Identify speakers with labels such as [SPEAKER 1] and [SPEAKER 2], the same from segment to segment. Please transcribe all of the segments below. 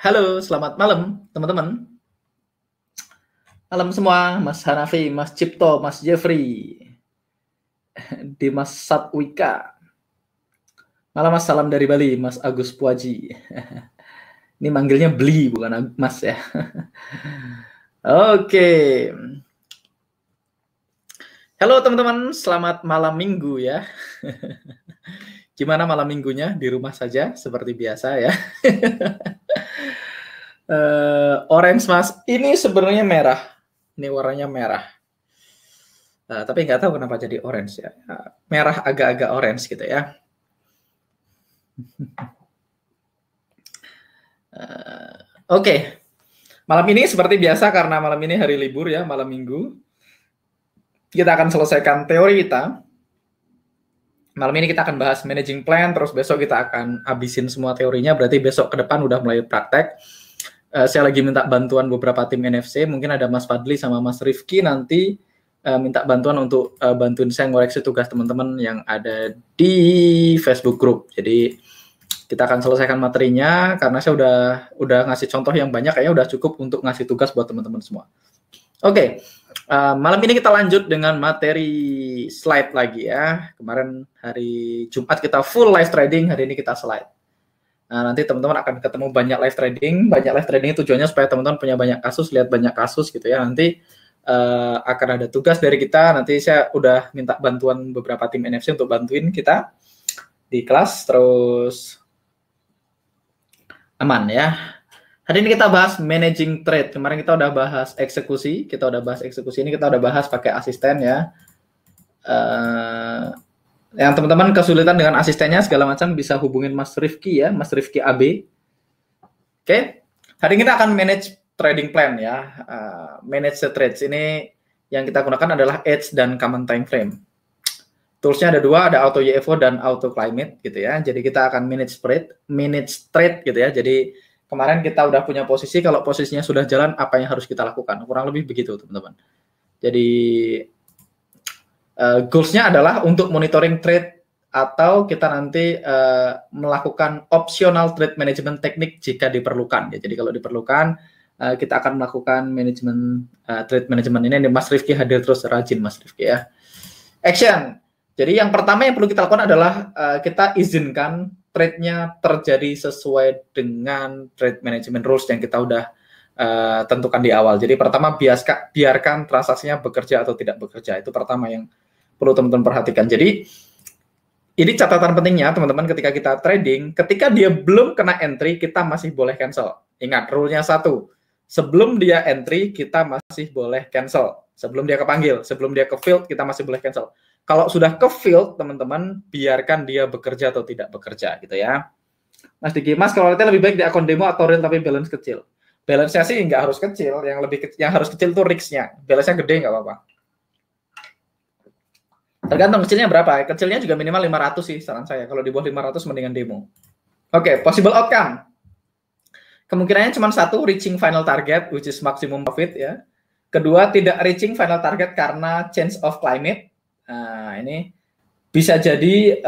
[SPEAKER 1] Halo, selamat malam teman-teman. Malam semua, Mas Hanafi, Mas Cipto, Mas Jeffrey, Dimas Satwika. Malam Mas, salam dari Bali, Mas Agus Puaji. Ini manggilnya Beli, bukan Mas ya. Oke. Halo teman-teman, selamat malam minggu ya. Gimana malam minggunya? Di rumah saja, seperti biasa ya. Orange Mas, ini sebenarnya merah. Ini warnanya merah. Tapi nggak tahu kenapa jadi orange ya. Merah agak-agak orange gitu ya. Oke. Malam ini seperti biasa karena malam ini hari libur ya, malam minggu. Kita akan selesaikan teori kita. Malam ini kita akan bahas managing plan, terus besok kita akan habisin semua teorinya, berarti besok ke depan udah mulai praktek. Saya lagi minta bantuan beberapa tim NFC, mungkin ada Mas Fadli sama Mas Rifki nanti minta bantuan untuk bantuin saya ngoreksi tugas teman-teman yang ada di Facebook group. Jadi kita akan selesaikan materinya karena saya udah ngasih contoh yang banyak, kayaknya udah cukup untuk ngasih tugas buat teman-teman semua. Oke. Malam ini kita lanjut dengan materi slide lagi ya. Kemarin hari Jumat kita full live trading, hari ini kita slide. Nah, nanti teman-teman akan ketemu banyak live trading. Banyak live trading tujuannya supaya teman-teman punya banyak kasus, lihat banyak kasus gitu ya. Nanti akan ada tugas dari kita. Nanti saya udah minta bantuan beberapa tim NFC untuk bantuin kita di kelas, terus aman ya. Hari ini kita bahas managing trade. Kemarin kita udah bahas eksekusi. Ini kita udah bahas pakai asisten ya. Yang teman-teman kesulitan dengan asistennya segala macam bisa hubungin Mas Rifki ya, Mas Rifki AB. Oke. Hari ini kita akan manage trading plan ya. Manage the trades. Ini yang kita gunakan adalah edge dan common time frame. Toolsnya ada dua, ada auto UFO dan auto climate gitu ya. Jadi kita akan manage trade gitu ya. Jadi kemarin kita udah punya posisi, kalau posisinya sudah jalan, apa yang harus kita lakukan? Kurang lebih begitu, teman-teman. Jadi, goals-nya adalah untuk monitoring trade atau kita nanti melakukan optional trade management teknik jika diperlukan. Ya, jadi kalau diperlukan, kita akan melakukan trade management ini. Mas Rifki hadir terus, rajin Mas Rifki ya. Action! Jadi yang pertama yang perlu kita lakukan adalah kita izinkan trade-nya terjadi sesuai dengan trade management rules yang kita udah tentukan di awal. Jadi pertama biarkan transaksinya bekerja atau tidak bekerja. Itu pertama yang perlu teman-teman perhatikan. Jadi ini catatan pentingnya teman-teman ketika kita trading, ketika dia belum kena entry, kita masih boleh cancel. Ingat, rule-nya satu. Sebelum dia entry, kita masih boleh cancel. Sebelum dia kepanggil, sebelum dia ke field, kita masih boleh cancel. Kalau sudah ke field, teman-teman, biarkan dia bekerja atau tidak bekerja, gitu ya. Mas Diki, Mas, kalau lebih baik di akun demo atau real tapi balance kecil? Balance-nya sih nggak harus kecil, yang harus kecil itu risk-nya. Balance-nya gede nggak apa-apa. Tergantung kecilnya berapa. Kecilnya juga minimal 500 sih, saran saya. Kalau di bawah 500, mendingan demo. Oke, possible outcome. Kemungkinannya cuma satu, reaching final target, which is maximum profit, ya. Kedua, tidak reaching final target karena change of climate. Nah, ini bisa jadi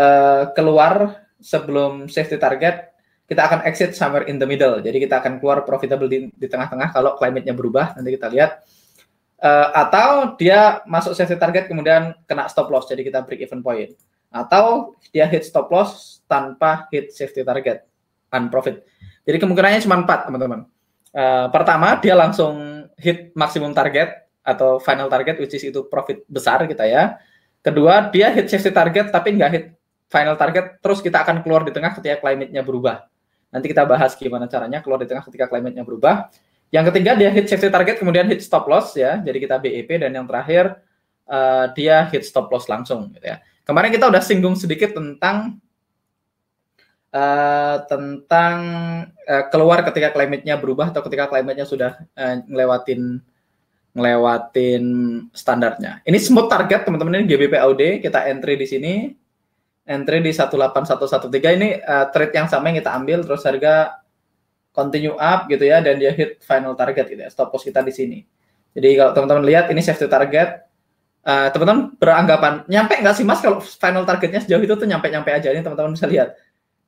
[SPEAKER 1] keluar sebelum safety target, kita akan exit somewhere in the middle. Jadi kita akan keluar profitable di tengah-tengah kalau climate-nya berubah. Nanti kita lihat. Atau dia masuk safety target kemudian kena stop loss, jadi kita break even point. Atau dia hit stop loss tanpa hit safety target, unprofit. Jadi kemungkinannya cuma 4, teman-teman. Pertama, dia langsung hit maksimum target atau final target, which is itu profit besar kita ya. Kedua, dia hit safety target tapi nggak hit final target, terus kita akan keluar di tengah ketika climate-nya berubah. Nanti kita bahas gimana caranya keluar di tengah ketika climate-nya berubah. Yang ketiga, dia hit safety target, kemudian hit stop loss ya, jadi kita BEP. Dan yang terakhir, dia hit stop loss langsung gitu ya. Kemarin kita udah singgung sedikit tentang keluar ketika climate-nya berubah atau ketika climate-nya sudah ngelewatin standarnya. Ini smooth target, teman-teman, ini GBP AUD, kita entry di sini. Entry di 18113 ini trade yang sama yang kita ambil, terus harga continue up gitu ya, dan dia hit final target gitu ya. Stop loss kita di sini. Jadi kalau teman-teman lihat ini safety target, teman-teman beranggapan nyampe nggak sih Mas kalau final targetnya sejauh itu tuh nyampe-nyampe aja. Ini teman-teman bisa lihat.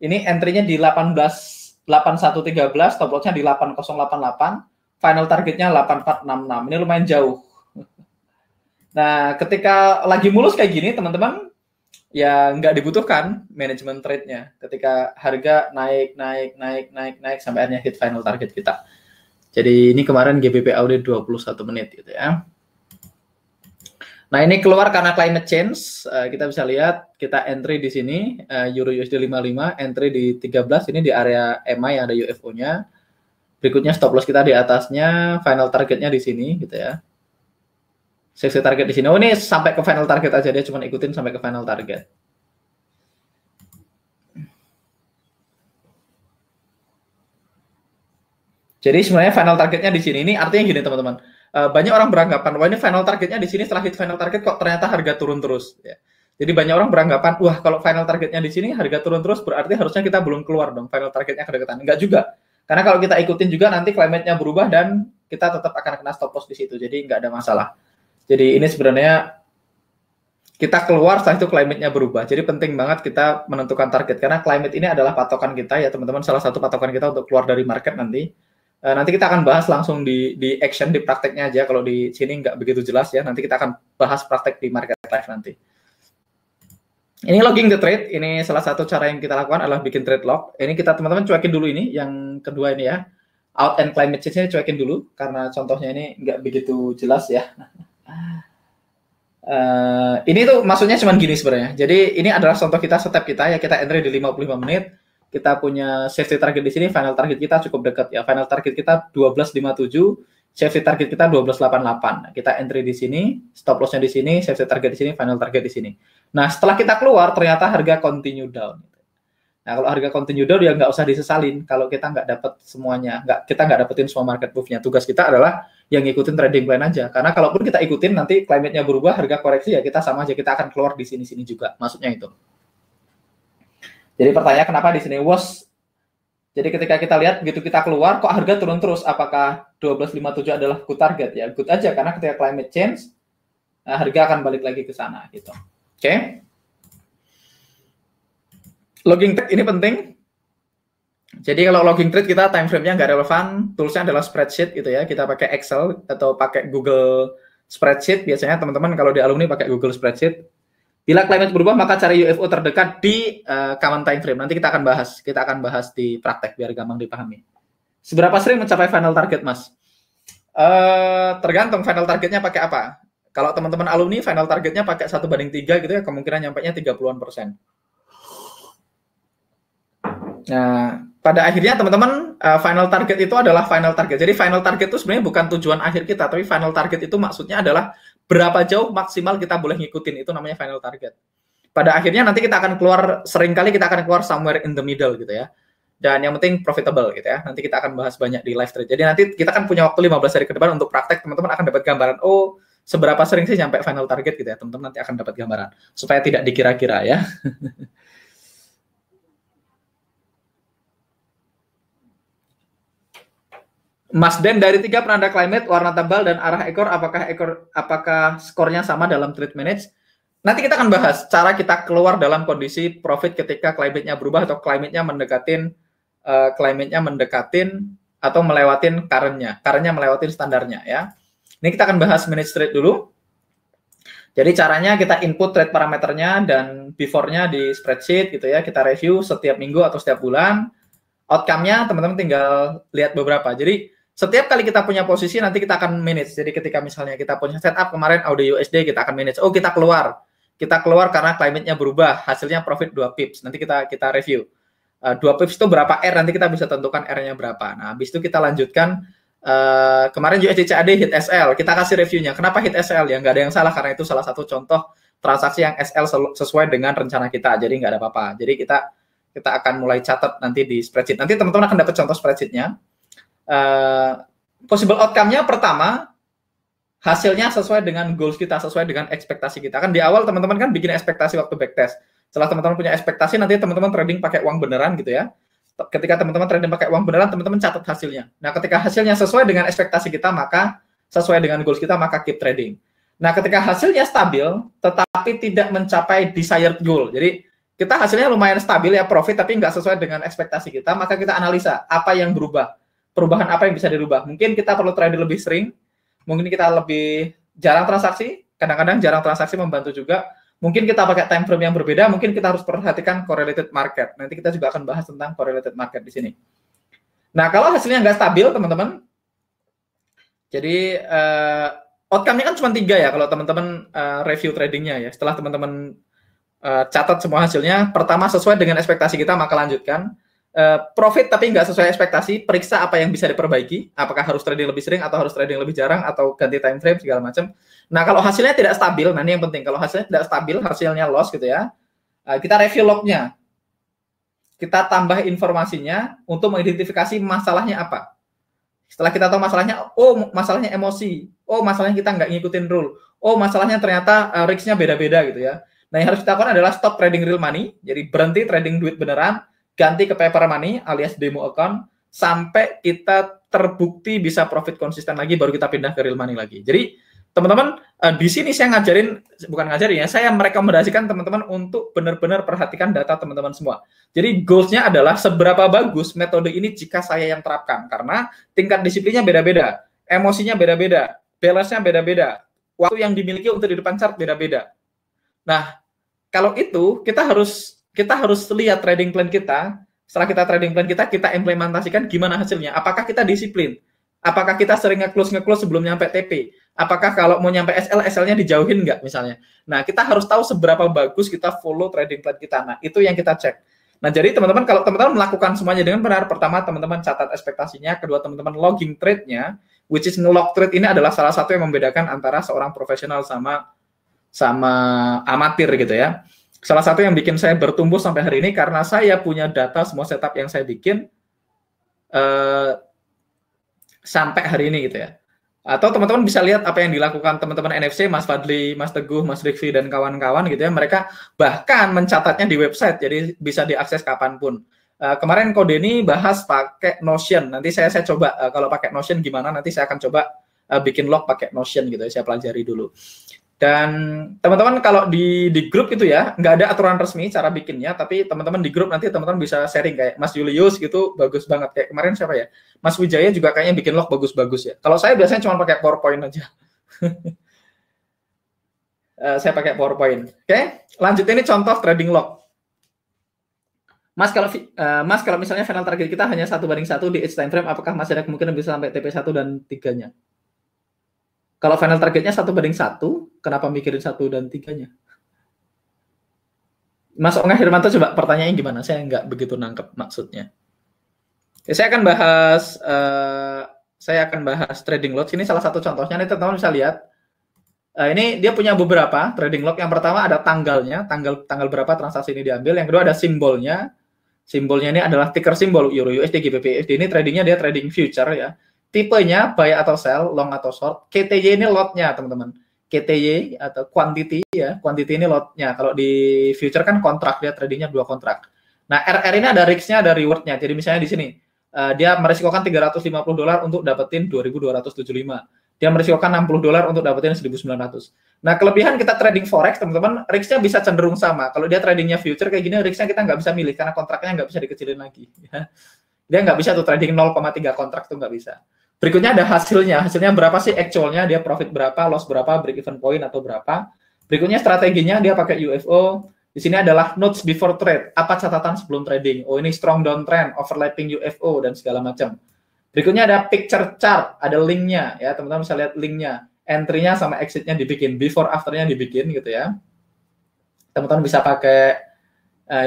[SPEAKER 1] Ini entry-nya di 18 8113, stop loss-nya di 8088, final targetnya 8466. Ini lumayan jauh. Nah, ketika lagi mulus kayak gini, teman-teman, ya nggak dibutuhkan manajemen trade-nya. Ketika harga naik sampai akhirnya hit final target kita. Jadi ini kemarin GBP audit 21 menit gitu ya. Nah, ini keluar karena climate change. Kita bisa lihat, kita entry di sini, Euro USD 55, entry di 13, ini di area EMA yang ada UFO-nya. Berikutnya stop loss kita di atasnya, final targetnya di sini gitu ya. Safety target di sini. Oh, ini sampai ke final target aja, dia cuma ikutin sampai ke final target. Jadi sebenarnya final targetnya di sini. Ini artinya gini teman-teman. Banyak orang beranggapan, wah ini final targetnya di sini, setelah hit final target kok ternyata harga turun terus. Ya. Jadi banyak orang beranggapan, wah kalau final targetnya di sini harga turun terus, berarti harusnya kita belum keluar dong, final targetnya kedekatan. Enggak juga. Karena kalau kita ikutin juga nanti climate-nya berubah dan kita tetap akan kena stop loss di situ. Jadi nggak ada masalah. Jadi ini sebenarnya kita keluar setelah itu climate-nya berubah. Jadi penting banget kita menentukan target. Karena climate ini adalah patokan kita ya teman-teman, salah satu patokan kita untuk keluar dari market nanti. Nanti kita akan bahas langsung di action, di prakteknya aja. Kalau di sini nggak begitu jelas ya. Nanti kita akan bahas praktek di market live nanti. Ini logging the trade. Ini salah satu cara yang kita lakukan adalah bikin trade log. Ini kita teman-teman cuekin dulu ini. Yang kedua ini ya. Out and climate change-nya cuekin dulu. Karena contohnya ini nggak begitu jelas ya. Ini tuh maksudnya cuma gini sebenarnya. Jadi ini adalah contoh kita, step kita ya. Kita entry di 55 menit. Kita punya safety target di sini, final target kita cukup dekat ya. Final target kita 12.57, safety target kita 12.88. Kita entry di sini, stop loss-nya di sini, safety target di sini, final target di sini. Nah, setelah kita keluar ternyata harga continue down. Nah, kalau harga continue down ya nggak usah disesalin kalau kita nggak dapat semuanya, kita nggak dapetin semua market move-nya. Tugas kita adalah yang ngikutin trading plan aja. Karena kalaupun kita ikutin nanti climate-nya berubah, harga koreksi ya kita sama aja, kita akan keluar di sini-sini juga. Maksudnya itu. Jadi pertanyaan kenapa di sini was? Jadi ketika kita lihat begitu kita keluar kok harga turun terus, apakah 12.57 adalah good target ya? Good aja karena ketika climate change harga akan balik lagi ke sana gitu. Oke. Logging trade ini penting. Jadi kalau logging trade kita time frame-nya nggak relevan, toolsnya adalah spreadsheet gitu ya. Kita pakai Excel atau pakai Google Spreadsheet. Biasanya teman-teman kalau di alumni pakai Google Spreadsheet. Bila climate berubah, maka cari UFO terdekat di common time frame. Nanti kita akan bahas di praktek biar gampang dipahami. Seberapa sering mencapai final target, Mas? Tergantung final targetnya pakai apa. Kalau teman-teman alumni final targetnya pakai 1/3 gitu ya, kemungkinan nyampainya 30-an%. Nah, pada akhirnya teman-teman final target itu adalah final target. Jadi final target itu sebenarnya bukan tujuan akhir kita, tapi final target itu maksudnya adalah berapa jauh maksimal kita boleh ngikutin, itu namanya final target. Pada akhirnya nanti kita akan keluar, seringkali kita akan keluar somewhere in the middle gitu ya. Dan yang penting profitable gitu ya. Nanti kita akan bahas banyak di live trade. Jadi nanti kita kan punya waktu 15 hari ke depan untuk praktek, teman-teman akan dapat gambaran, oh seberapa sering sih sampai final target gitu ya. Teman-teman nanti akan dapat gambaran. Supaya tidak dikira-kira ya. Mas Den dari 3 penanda climate, warna tebal dan arah ekor, apakah skornya sama dalam trade manage? Nanti kita akan bahas cara kita keluar dalam kondisi profit ketika climate-nya berubah atau climate-nya mendekatin atau melewatin current-nya melewatin standarnya ya. Ini kita akan bahas manage trade dulu. Jadi caranya kita input trade parameternya dan before-nya di spreadsheet gitu ya. Kita review setiap minggu atau setiap bulan. Outcome-nya teman-teman tinggal lihat beberapa. Jadi setiap kali kita punya posisi nanti kita akan manage. Jadi ketika misalnya kita punya setup kemarin AUD USD kita akan manage. Oh kita keluar karena climate-nya berubah. Hasilnya profit 2 pips. Nanti kita review. 2 pips itu berapa R? Nanti kita bisa tentukan R-nya berapa. Nah habis itu kita lanjutkan. Kemarin USD CAD hit SL. Kita kasih reviewnya. Kenapa hit SL? Ya nggak ada yang salah karena itu salah satu contoh transaksi yang SL sesuai dengan rencana kita. Jadi nggak ada apa-apa. Jadi kita akan mulai catat nanti di spreadsheet. Nanti teman-teman akan dapat contoh spreadsheet-nya. Possible outcome-nya pertama, hasilnya sesuai dengan goals kita, sesuai dengan ekspektasi kita. Kan di awal teman-teman kan bikin ekspektasi waktu backtest. Setelah teman-teman punya ekspektasi, nanti teman-teman trading pakai uang beneran gitu ya. Ketika teman-teman trading pakai uang beneran, teman-teman catat hasilnya. Nah, ketika hasilnya sesuai dengan ekspektasi kita, maka sesuai dengan goals kita, maka keep trading. Nah, ketika hasilnya stabil, tetapi tidak mencapai desired goal. Jadi kita hasilnya lumayan stabil ya, profit tapi nggak sesuai dengan ekspektasi kita, maka kita analisa apa yang berubah, perubahan apa yang bisa dirubah. Mungkin kita perlu trade lebih sering, mungkin kita lebih jarang transaksi, kadang-kadang jarang transaksi membantu juga. Mungkin kita pakai time frame yang berbeda, mungkin kita harus perhatikan correlated market. Nanti kita juga akan bahas tentang correlated market di sini. Nah, kalau hasilnya nggak stabil, teman-teman, jadi outcome-nya kan cuma 3 ya kalau teman-teman review tradingnya ya. Setelah teman-teman catat semua hasilnya, pertama sesuai dengan ekspektasi kita, maka lanjutkan. Profit tapi nggak sesuai ekspektasi, periksa apa yang bisa diperbaiki, apakah harus trading lebih sering atau harus trading lebih jarang atau ganti time frame segala macam. Nah, kalau hasilnya tidak stabil, nah ini yang penting, kalau hasilnya tidak stabil, hasilnya loss gitu ya, kita review lognya, kita tambah informasinya untuk mengidentifikasi masalahnya apa. Setelah kita tahu masalahnya, oh masalahnya emosi, oh masalahnya kita nggak ngikutin rule, oh masalahnya ternyata risk-nya beda-beda gitu ya. Nah, yang harus kita lakukan adalah stop trading real money, jadi berhenti trading duit beneran, ganti ke paper money alias demo account, sampai kita terbukti bisa profit konsisten lagi, baru kita pindah ke real money lagi. Jadi teman-teman, di sini saya bukan ngajarin ya, saya merekomendasikan teman-teman untuk benar-benar perhatikan data teman-teman semua. Jadi goals-nya adalah seberapa bagus metode ini jika saya yang terapkan, karena tingkat disiplinnya beda-beda, emosinya beda-beda, balance-nya beda-beda, waktu yang dimiliki untuk di depan chart beda-beda. Nah, kalau itu kita harus lihat trading plan kita. Setelah kita trading plan kita implementasikan gimana hasilnya. Apakah kita disiplin? Apakah kita sering nge-close sebelum nyampe TP? Apakah kalau mau nyampe SL-nya dijauhin nggak misalnya? Nah, kita harus tahu seberapa bagus kita follow trading plan kita. Nah, itu yang kita cek. Nah, jadi teman-teman, kalau teman-teman melakukan semuanya dengan benar, pertama teman-teman catat ekspektasinya, kedua teman-teman logging trade-nya, which is nge-log trade ini adalah salah satu yang membedakan antara seorang profesional sama amatir gitu ya. Salah satu yang bikin saya bertumbuh sampai hari ini karena saya punya data semua setup yang saya bikin sampai hari ini gitu ya. Atau teman-teman bisa lihat apa yang dilakukan teman-teman NFC, Mas Fadli, Mas Teguh, Mas Rikfi, dan kawan-kawan gitu ya. Mereka bahkan mencatatnya di website, jadi bisa diakses kapanpun. Kemarin Kode ini bahas pakai Notion. Nanti saya coba kalau pakai Notion gimana. Nanti saya akan coba bikin log pakai Notion gitu ya. Saya pelajari dulu. Dan teman-teman kalau di grup itu ya, nggak ada aturan resmi cara bikinnya, tapi teman-teman di grup nanti teman-teman bisa sharing kayak Mas Julius gitu, bagus banget. Kayak kemarin siapa ya? Mas Wijaya juga kayaknya bikin log bagus-bagus ya. Kalau saya biasanya cuma pakai PowerPoint aja. Saya pakai PowerPoint. Oke, lanjut ini contoh trading log. Mas kalau misalnya final target kita hanya 1:1 di each time frame, apakah masih ada kemungkinan bisa sampai TP1 dan 3-nya? Kalau final targetnya 1:1, kenapa mikirin 1 dan 3-nya? Mas Ongah Hirmanto, coba pertanyaannya gimana? Saya nggak begitu nangkep maksudnya. Ya, saya akan bahas trading log. Ini salah satu contohnya. Nih teman-teman bisa lihat. Ini dia punya beberapa trading log. Yang pertama ada tanggalnya, tanggal berapa transaksi ini diambil. Yang kedua ada simbolnya. Simbolnya ini adalah ticker simbol Euro USD, GBP USD. Ini tradingnya dia trading future ya. Tipenya buy atau sell, long atau short. KTY ini lotnya teman-teman. KTY atau quantity ya. Quantity ini lotnya. Kalau di future kan kontrak, dia tradingnya 2 kontrak. Nah, RR ini ada risk-nya, ada reward-nya. Jadi misalnya di sini dia merisikokan $350 untuk dapetin 2.275. Dia merisikokan $60 untuk dapetin 1.900. Nah, kelebihan kita trading forex teman-teman, risk-nya bisa cenderung sama. Kalau dia tradingnya future kayak gini, risk-nya kita nggak bisa milih karena kontraknya nggak bisa dikecilin lagi. Ya. Dia nggak bisa tuh trading 0,3 kontrak tuh nggak bisa. Berikutnya ada hasilnya. Hasilnya berapa sih actualnya, dia profit berapa, loss berapa, break even point atau berapa. Berikutnya strateginya, dia pakai UFO. Di sini adalah notes before trade. Apa catatan sebelum trading? Oh, ini strong downtrend, overlapping UFO, dan segala macam. Berikutnya ada picture chart, ada linknya. Ya, teman-teman bisa lihat linknya. Entry-nya sama exit-nya dibikin, before after-nya dibikin gitu ya. Teman-teman bisa pakai,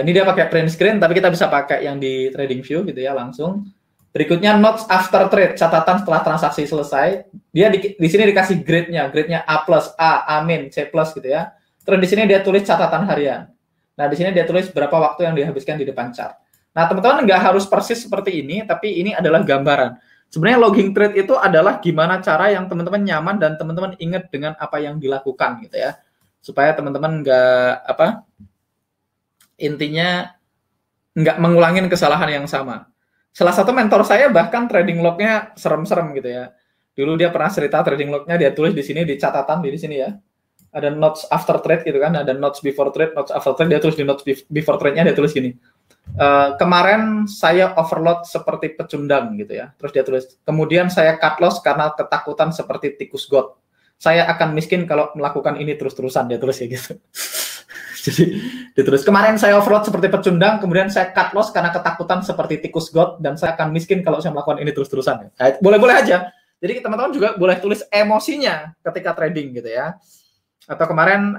[SPEAKER 1] ini dia pakai print screen, tapi kita bisa pakai yang di trading view gitu ya, langsung. Berikutnya notes after trade, catatan setelah transaksi selesai. Dia di sini dikasih grade-nya A+, A, A-, C+ gitu ya. Terus di sini dia tulis catatan harian. Nah, di sini dia tulis berapa waktu yang dihabiskan di depan chart. Nah, teman-teman nggak harus persis seperti ini, tapi ini adalah gambaran. Sebenarnya logging trade itu adalah gimana cara yang teman-teman nyaman dan teman-teman ingat dengan apa yang dilakukan gitu ya. Supaya teman-teman intinya nggak mengulangin kesalahan yang sama. Salah satu mentor saya bahkan trading lognya serem-serem gitu ya. Dulu dia pernah cerita trading lognya dia tulis di sini di catatan di sini ya. ada notes after trade gitu kan, ada notes before trade, notes after trade. Dia tulis di notes before trade-nya, dia tulis gini, kemarin saya overload seperti pecundang gitu ya. Terus dia tulis, kemudian saya cut loss karena ketakutan seperti tikus got. Saya akan miskin kalau melakukan ini terus-terusan, dia tulis kayak gitu. Jadi dia tulis, kemarin saya overload seperti pecundang, kemudian saya cut loss karena ketakutan seperti tikus got, dan saya akan miskin kalau saya melakukan ini terus-terusan. Nah, boleh-boleh aja. Jadi teman-teman juga boleh tulis emosinya ketika trading gitu ya. Atau kemarin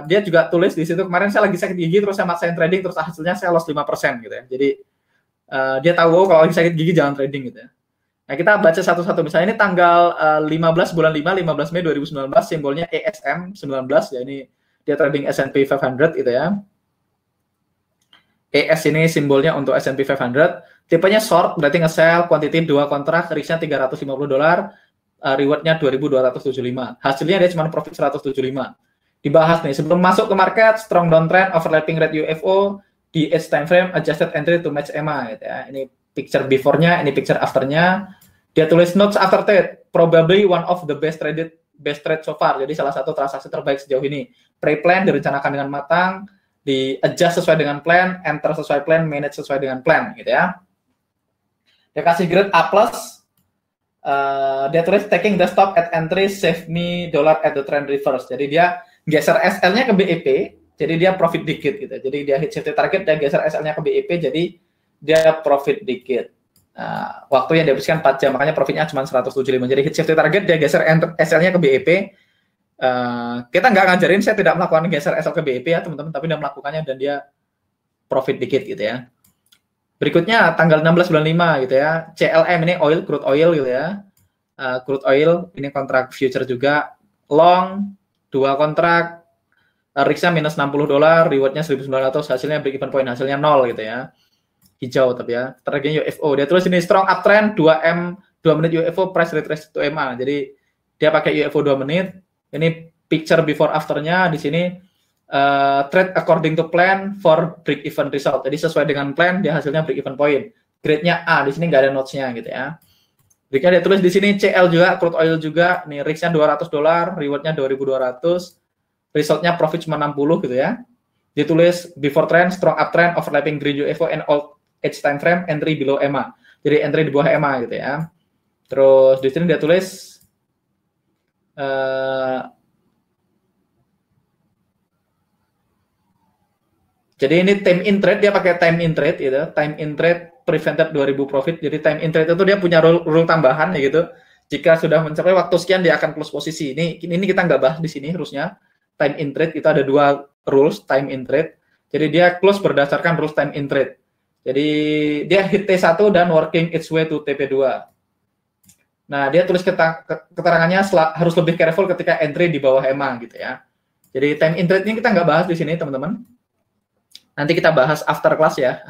[SPEAKER 1] dia juga tulis di situ, kemarin saya lagi sakit gigi terus saya maksain trading terus hasilnya saya loss 5% gitu ya. Jadi dia tahu kalau lagi sakit gigi jangan trading gitu ya. Nah, kita baca satu-satu. Misalnya ini tanggal 15 bulan 5, 15 Mei 2019, simbolnya ESM 19 ya, ini dia trading S&P 500 gitu ya. ES ini simbolnya untuk S&P 500. Tipenya short, berarti nge-sell, quantity 2 kontrak, risknya $350, rewardnya 2.275. Hasilnya dia cuma profit 175. Dibahas nih, sebelum masuk ke market, strong downtrend, overlapping red UFO, di edge time frame, adjusted entry to match EMA gitu ya. Ini picture before-nya, ini picture after-nya. Dia tulis notes after trade, probably one of the best trade so far. Jadi salah satu transaksi terbaik sejauh ini. Pre-plan direncanakan dengan matang, di adjust sesuai dengan plan, enter sesuai plan, manage sesuai dengan plan gitu ya. Dia kasih grade A+. Dia tulis taking the stop at entry save me dollar at the trend reverse. Jadi dia geser SL-nya ke BEP, jadi dia profit dikit gitu. Jadi dia hit safety target, dia geser SL-nya ke BEP, jadi dia profit dikit. Waktu yang dihabiskan 4 jam, makanya profitnya cuma 175. Jadi hit safety target, dia geser SL-nya ke BEP. Kita nggak ngajarin, saya tidak melakukan geser SL ke BEP ya teman-teman, tapi dia melakukannya dan dia profit dikit gitu ya. Berikutnya tanggal 16 bulan 5 gitu ya. CLM ini oil, crude oil gitu ya. Crude oil ini kontrak future juga. Long 2 kontrak. Risknya minus $60, rewardnya 1.900, hasilnya break even point, hasilnya 0 gitu ya. Hijau tapi ya. Targetnya UFO. Dia tulis ini strong uptrend 2 menit UFO price retrace to MA. Jadi dia pakai UFO 2 menit. Ini picture before afternya di sini. Trade according to plan for break even result. Jadi sesuai dengan plan dia hasilnya break even point. Grade-nya A, di sini nggak ada notes-nya gitu ya. Risknya dia tulis di sini CL juga, crude oil juga. Nih risknya $200, rewardnya 2.200. Resultnya profit cuma 60 gitu ya. Dia tulis before trend, strong uptrend, overlapping green UFO and old edge time frame, entry below EMA. Jadi entry di bawah EMA gitu ya. Terus di sini dia tulis jadi ini time in trade, dia pakai time in trade gitu. Time in trade prevented 2000 profit. Jadi time in trade itu dia punya rule tambahan ya gitu. Jika sudah mencapai waktu sekian dia akan close posisi. Ini kita nggak bahas di sini harusnya. Time in trade itu ada 2 rules time in trade. Jadi dia close berdasarkan rules time in trade. Jadi dia hit T1 dan working its way to TP2. Nah, dia tulis keterangannya harus lebih careful ketika entry di bawah EMA gitu ya. Jadi time in trade ini kita nggak bahas di sini teman-teman. Nanti kita bahas after class ya.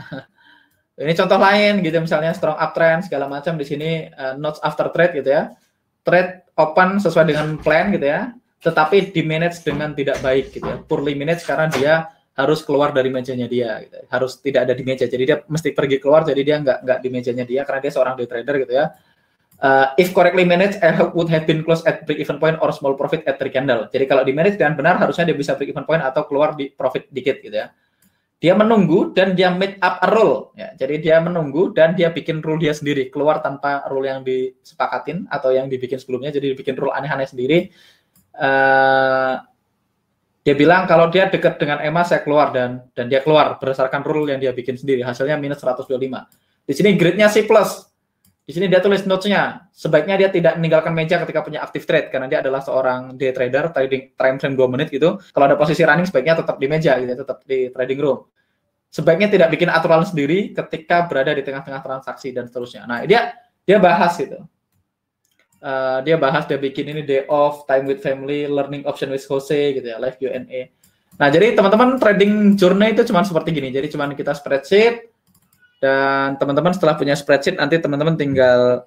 [SPEAKER 1] Ini contoh lain gitu, misalnya strong uptrend segala macam di sini notes after trade gitu ya. Trade open sesuai dengan plan gitu ya, tetapi di manage dengan tidak baik gitu ya. Poorly manage karena dia harus keluar dari mejanya dia gitu. Harus tidak ada di meja. Jadi dia mesti pergi keluar, jadi dia nggak di mejanya dia karena dia seorang day trader gitu ya. If correctly managed, would have been close at break even point or small profit at 3 candle. Jadi kalau di manage dengan benar harusnya dia bisa break even point atau keluar di profit dikit gitu ya. Dia menunggu dan dia made up a rule ya. Jadi dia menunggu dan dia bikin rule dia sendiri, keluar tanpa rule yang disepakatin atau yang dibikin sebelumnya. Jadi dibikin rule aneh-aneh sendiri. Dia bilang kalau dia dekat dengan EMA saya keluar dan dia keluar berdasarkan rule yang dia bikin sendiri. Hasilnya minus 125. Di sini grade-nya C+. Di sini dia tulis notes-nya. Sebaiknya dia tidak meninggalkan meja ketika punya active trade karena dia adalah seorang day trader, trading time frame 2 menit gitu. Kalau ada posisi running sebaiknya tetap di meja gitu, tetap di trading room. Sebaiknya tidak bikin aturan sendiri ketika berada di tengah-tengah transaksi dan seterusnya. Nah, dia bahas gitu. Dia bikin ini day off, time with family, learning option with Jose gitu ya, live Q&A. Nah, jadi teman-teman trading journey itu cuma seperti gini. Jadi cuma kita spreadsheet dan teman-teman setelah punya spreadsheet nanti teman-teman tinggal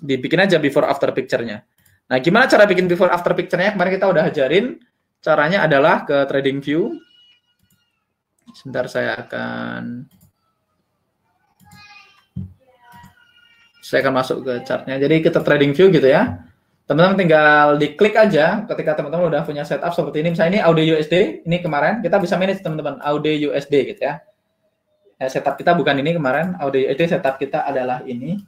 [SPEAKER 1] dibikin aja before after picture-nya. Nah, gimana cara bikin before after picture-nya? Kemarin kita udah ajarin. Caranya adalah ke trading view. Sebentar saya akan masuk ke chartnya. Jadi kita trading view gitu ya. Teman-teman tinggal diklik aja ketika teman-teman udah punya setup seperti ini. Misalnya ini AUD USD, ini kemarin kita bisa manage teman-teman AUD USD gitu ya. Setup kita bukan ini kemarin, AUD USD setup kita adalah ini.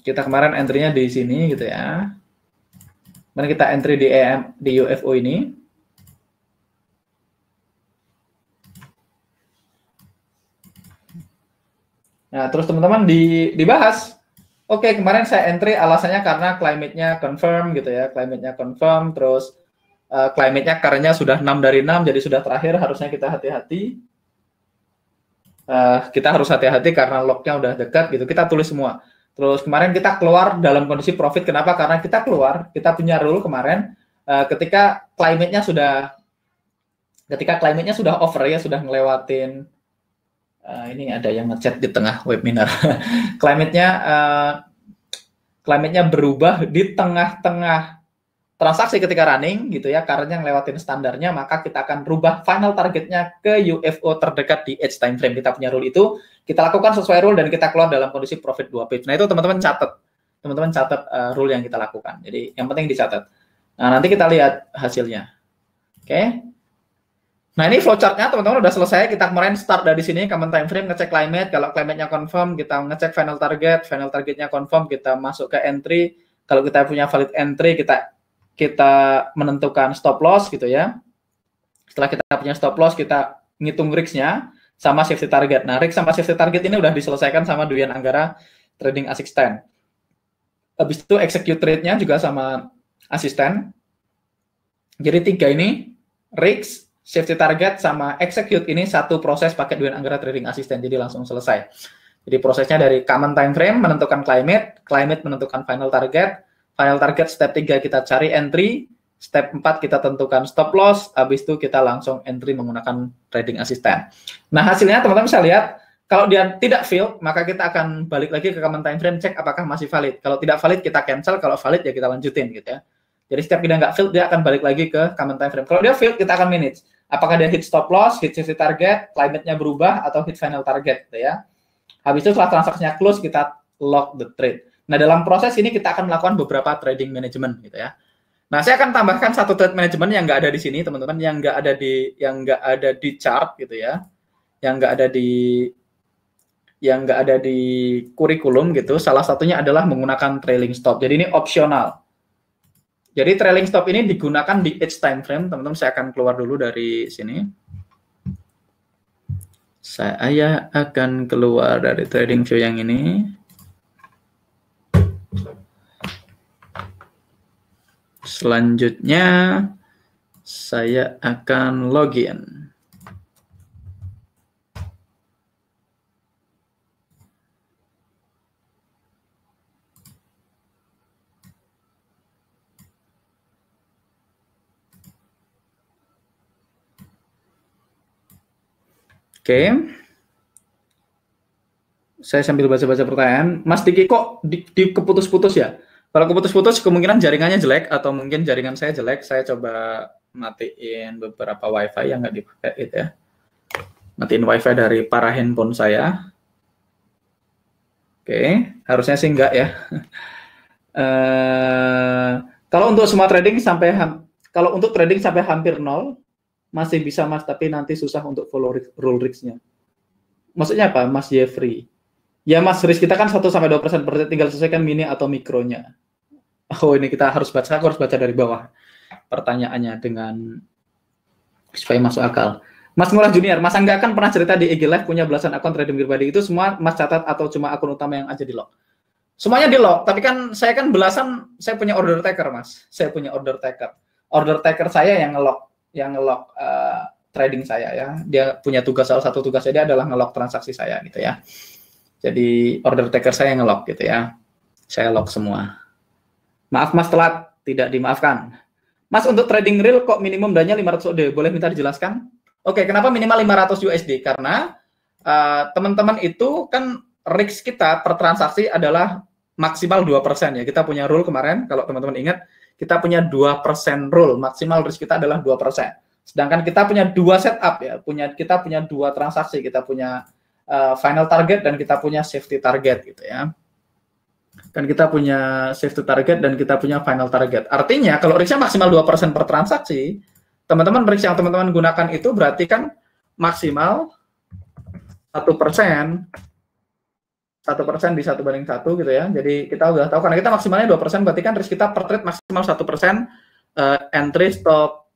[SPEAKER 1] Kita kemarin entry-nya di sini gitu ya. Kemudian kita entry di UFO ini. Nah, terus teman-teman dibahas. Oke, kemarin saya entry alasannya karena climate-nya confirm gitu ya. Climate-nya confirm, terus climate-nya karena sudah 6 dari 6, jadi sudah terakhir, harusnya kita hati-hati. Kita harus hati-hati karena lock-nya udah dekat gitu. Kita tulis semua. Terus kemarin kita keluar dalam kondisi profit. Kenapa? Karena kita keluar, kita punya rule kemarin ketika climate-nya sudah over ya, sudah ngelewatin ini ada yang ngechat di tengah webinar. Climate-nya berubah di tengah-tengah transaksi ketika running gitu ya, karena ngelewatin standarnya, maka kita akan rubah final targetnya ke UFO terdekat di edge time frame. Kita punya rule itu, kita lakukan sesuai rule dan kita keluar dalam kondisi profit 2 pips. Nah, itu teman-teman catat. Teman-teman catat rule yang kita lakukan. Jadi yang penting dicatat. Nah, nanti kita lihat hasilnya. Oke. Nah, ini flowchart-nya teman-teman udah selesai. Kita kemarin start dari sini, common time frame, ngecek climate. Kalau climate-nya confirm, kita ngecek final targetnya confirm, kita masuk ke entry. Kalau kita punya valid entry, kita menentukan stop loss gitu ya. Setelah kita punya stop loss, kita ngitung risk-nya sama safety target. Nah, risk sama safety target ini udah diselesaikan sama Duyan Anggara trading assistant. Habis itu execute trade-nya juga sama asisten. Jadi 3 ini, risk, safety target sama execute ini satu proses pakai Duyan Anggara Trading Assistant, jadi langsung selesai. Jadi prosesnya dari common time frame menentukan climate menentukan final target step 3 kita cari entry, step 4 kita tentukan stop loss, habis itu kita langsung entry menggunakan Trading Assistant. Nah, hasilnya teman-teman bisa lihat, kalau dia tidak fail, maka kita akan balik lagi ke common time frame, cek apakah masih valid. Kalau tidak valid kita cancel, kalau valid ya kita lanjutin gitu ya. Jadi setiap dia nggak fail, dia akan balik lagi ke common time frame. Kalau dia fail, kita akan manage. Apakah dia hit stop loss, hit safety target, climate-nya berubah, atau hit final target, gitu ya. Habis itu setelah transaksinya close, kita lock the trade. Nah, dalam proses ini kita akan melakukan beberapa trading management, gitu ya. Nah, saya akan tambahkan satu trade management yang nggak ada di sini, teman-teman, yang nggak ada di chart, gitu ya, yang nggak ada di kurikulum, gitu. Salah satunya adalah menggunakan trailing stop. Jadi ini opsional. Jadi trailing stop ini digunakan di edge time frame, teman-teman. Saya akan keluar dulu dari sini. Saya akan keluar dari trading view yang ini. Selanjutnya saya akan login. Oke, saya sambil baca-baca pertanyaan. Mas Diki, kok di keputus-putus ya? Kalau keputus-putus kemungkinan jaringannya jelek atau mungkin jaringan saya jelek. Saya coba matiin beberapa WiFi yang nggak dipakai gitu ya. Matiin WiFi dari para handphone saya. Oke, harusnya sih enggak ya. Kalau untuk semua trading kalau untuk trading sampai hampir 0 masih bisa Mas, tapi nanti susah untuk follow rule risk-nya. Maksudnya apa, Mas Jeffrey? Ya Mas, risk kita kan 1-2% per detik, tinggal sesuaikan mini atau mikronya. Oh, ini aku harus baca dari bawah pertanyaannya supaya masuk akal. Mas Murah Junior, Mas Angga kan pernah cerita di IG Live punya belasan akun trading pribadi, itu semua Mas catat atau cuma akun utama yang aja di lock? Semuanya di lock, tapi kan saya kan belasan, saya punya order taker Mas. Saya punya order taker. Order taker saya yang ngelock trading saya ya. Dia punya salah satu tugasnya dia adalah ngelock transaksi saya gitu ya. Jadi order taker saya ngelock gitu ya. Saya lock semua. Maaf Mas telat, tidak dimaafkan. Mas, untuk trading real kok minimum dannya 500 USD? Boleh minta dijelaskan? Oke, kenapa minimal 500 USD? Karena teman-teman itu kan risk kita per transaksi adalah maksimal 2% ya. Kita punya rule kemarin, kalau teman-teman ingat, kita punya 2% rule, maksimal risk kita adalah 2%. Sedangkan kita punya 2 setup ya, kita punya 2 transaksi, kita punya final target dan kita punya safety target gitu ya. Kan kita punya save to target dan kita punya final target. Artinya kalau risknya maksimal 2% per transaksi, teman-teman risk yang teman-teman gunakan itu berarti kan maksimal 1%, 1% di 1/1 gitu ya. Jadi kita udah tahu karena kita maksimalnya 2%, berarti kan risk kita per trade maksimal 1%, entry stop.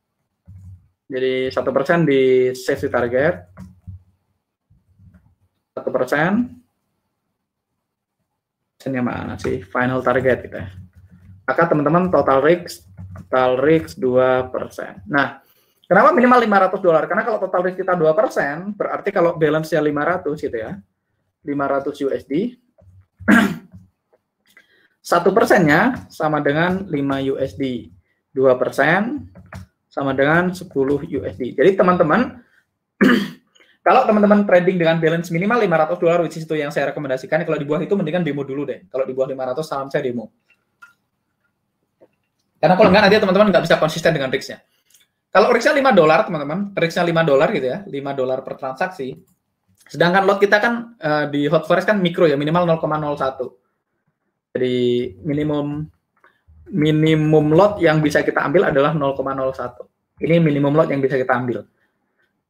[SPEAKER 1] Jadi 1% di save to target, 1%. Yang mana sih final target gitu ya. Maka teman-teman total risk 2%. Nah, kenapa minimal $500? Karena kalau total risk kita 2%, berarti kalau balance-nya 500 gitu ya. 500 USD. 1%-nya sama dengan 5 USD. 2% sama dengan 10 USD. Jadi teman-teman kalau teman-teman trading dengan balance minimal $500, which is itu yang saya rekomendasikan, kalau di bawah itu mendingan demo dulu deh. Kalau di bawah 500, salam saya demo. Karena kalau enggak, nanti teman-teman nggak bisa konsisten dengan risk-nya. Kalau risk-nya $5, teman-teman, risk-nya $5 gitu ya, $5 per transaksi. Sedangkan lot kita kan di hot forex kan mikro ya, minimal 0,01. Jadi minimum lot yang bisa kita ambil adalah 0,01. Ini minimum lot yang bisa kita ambil.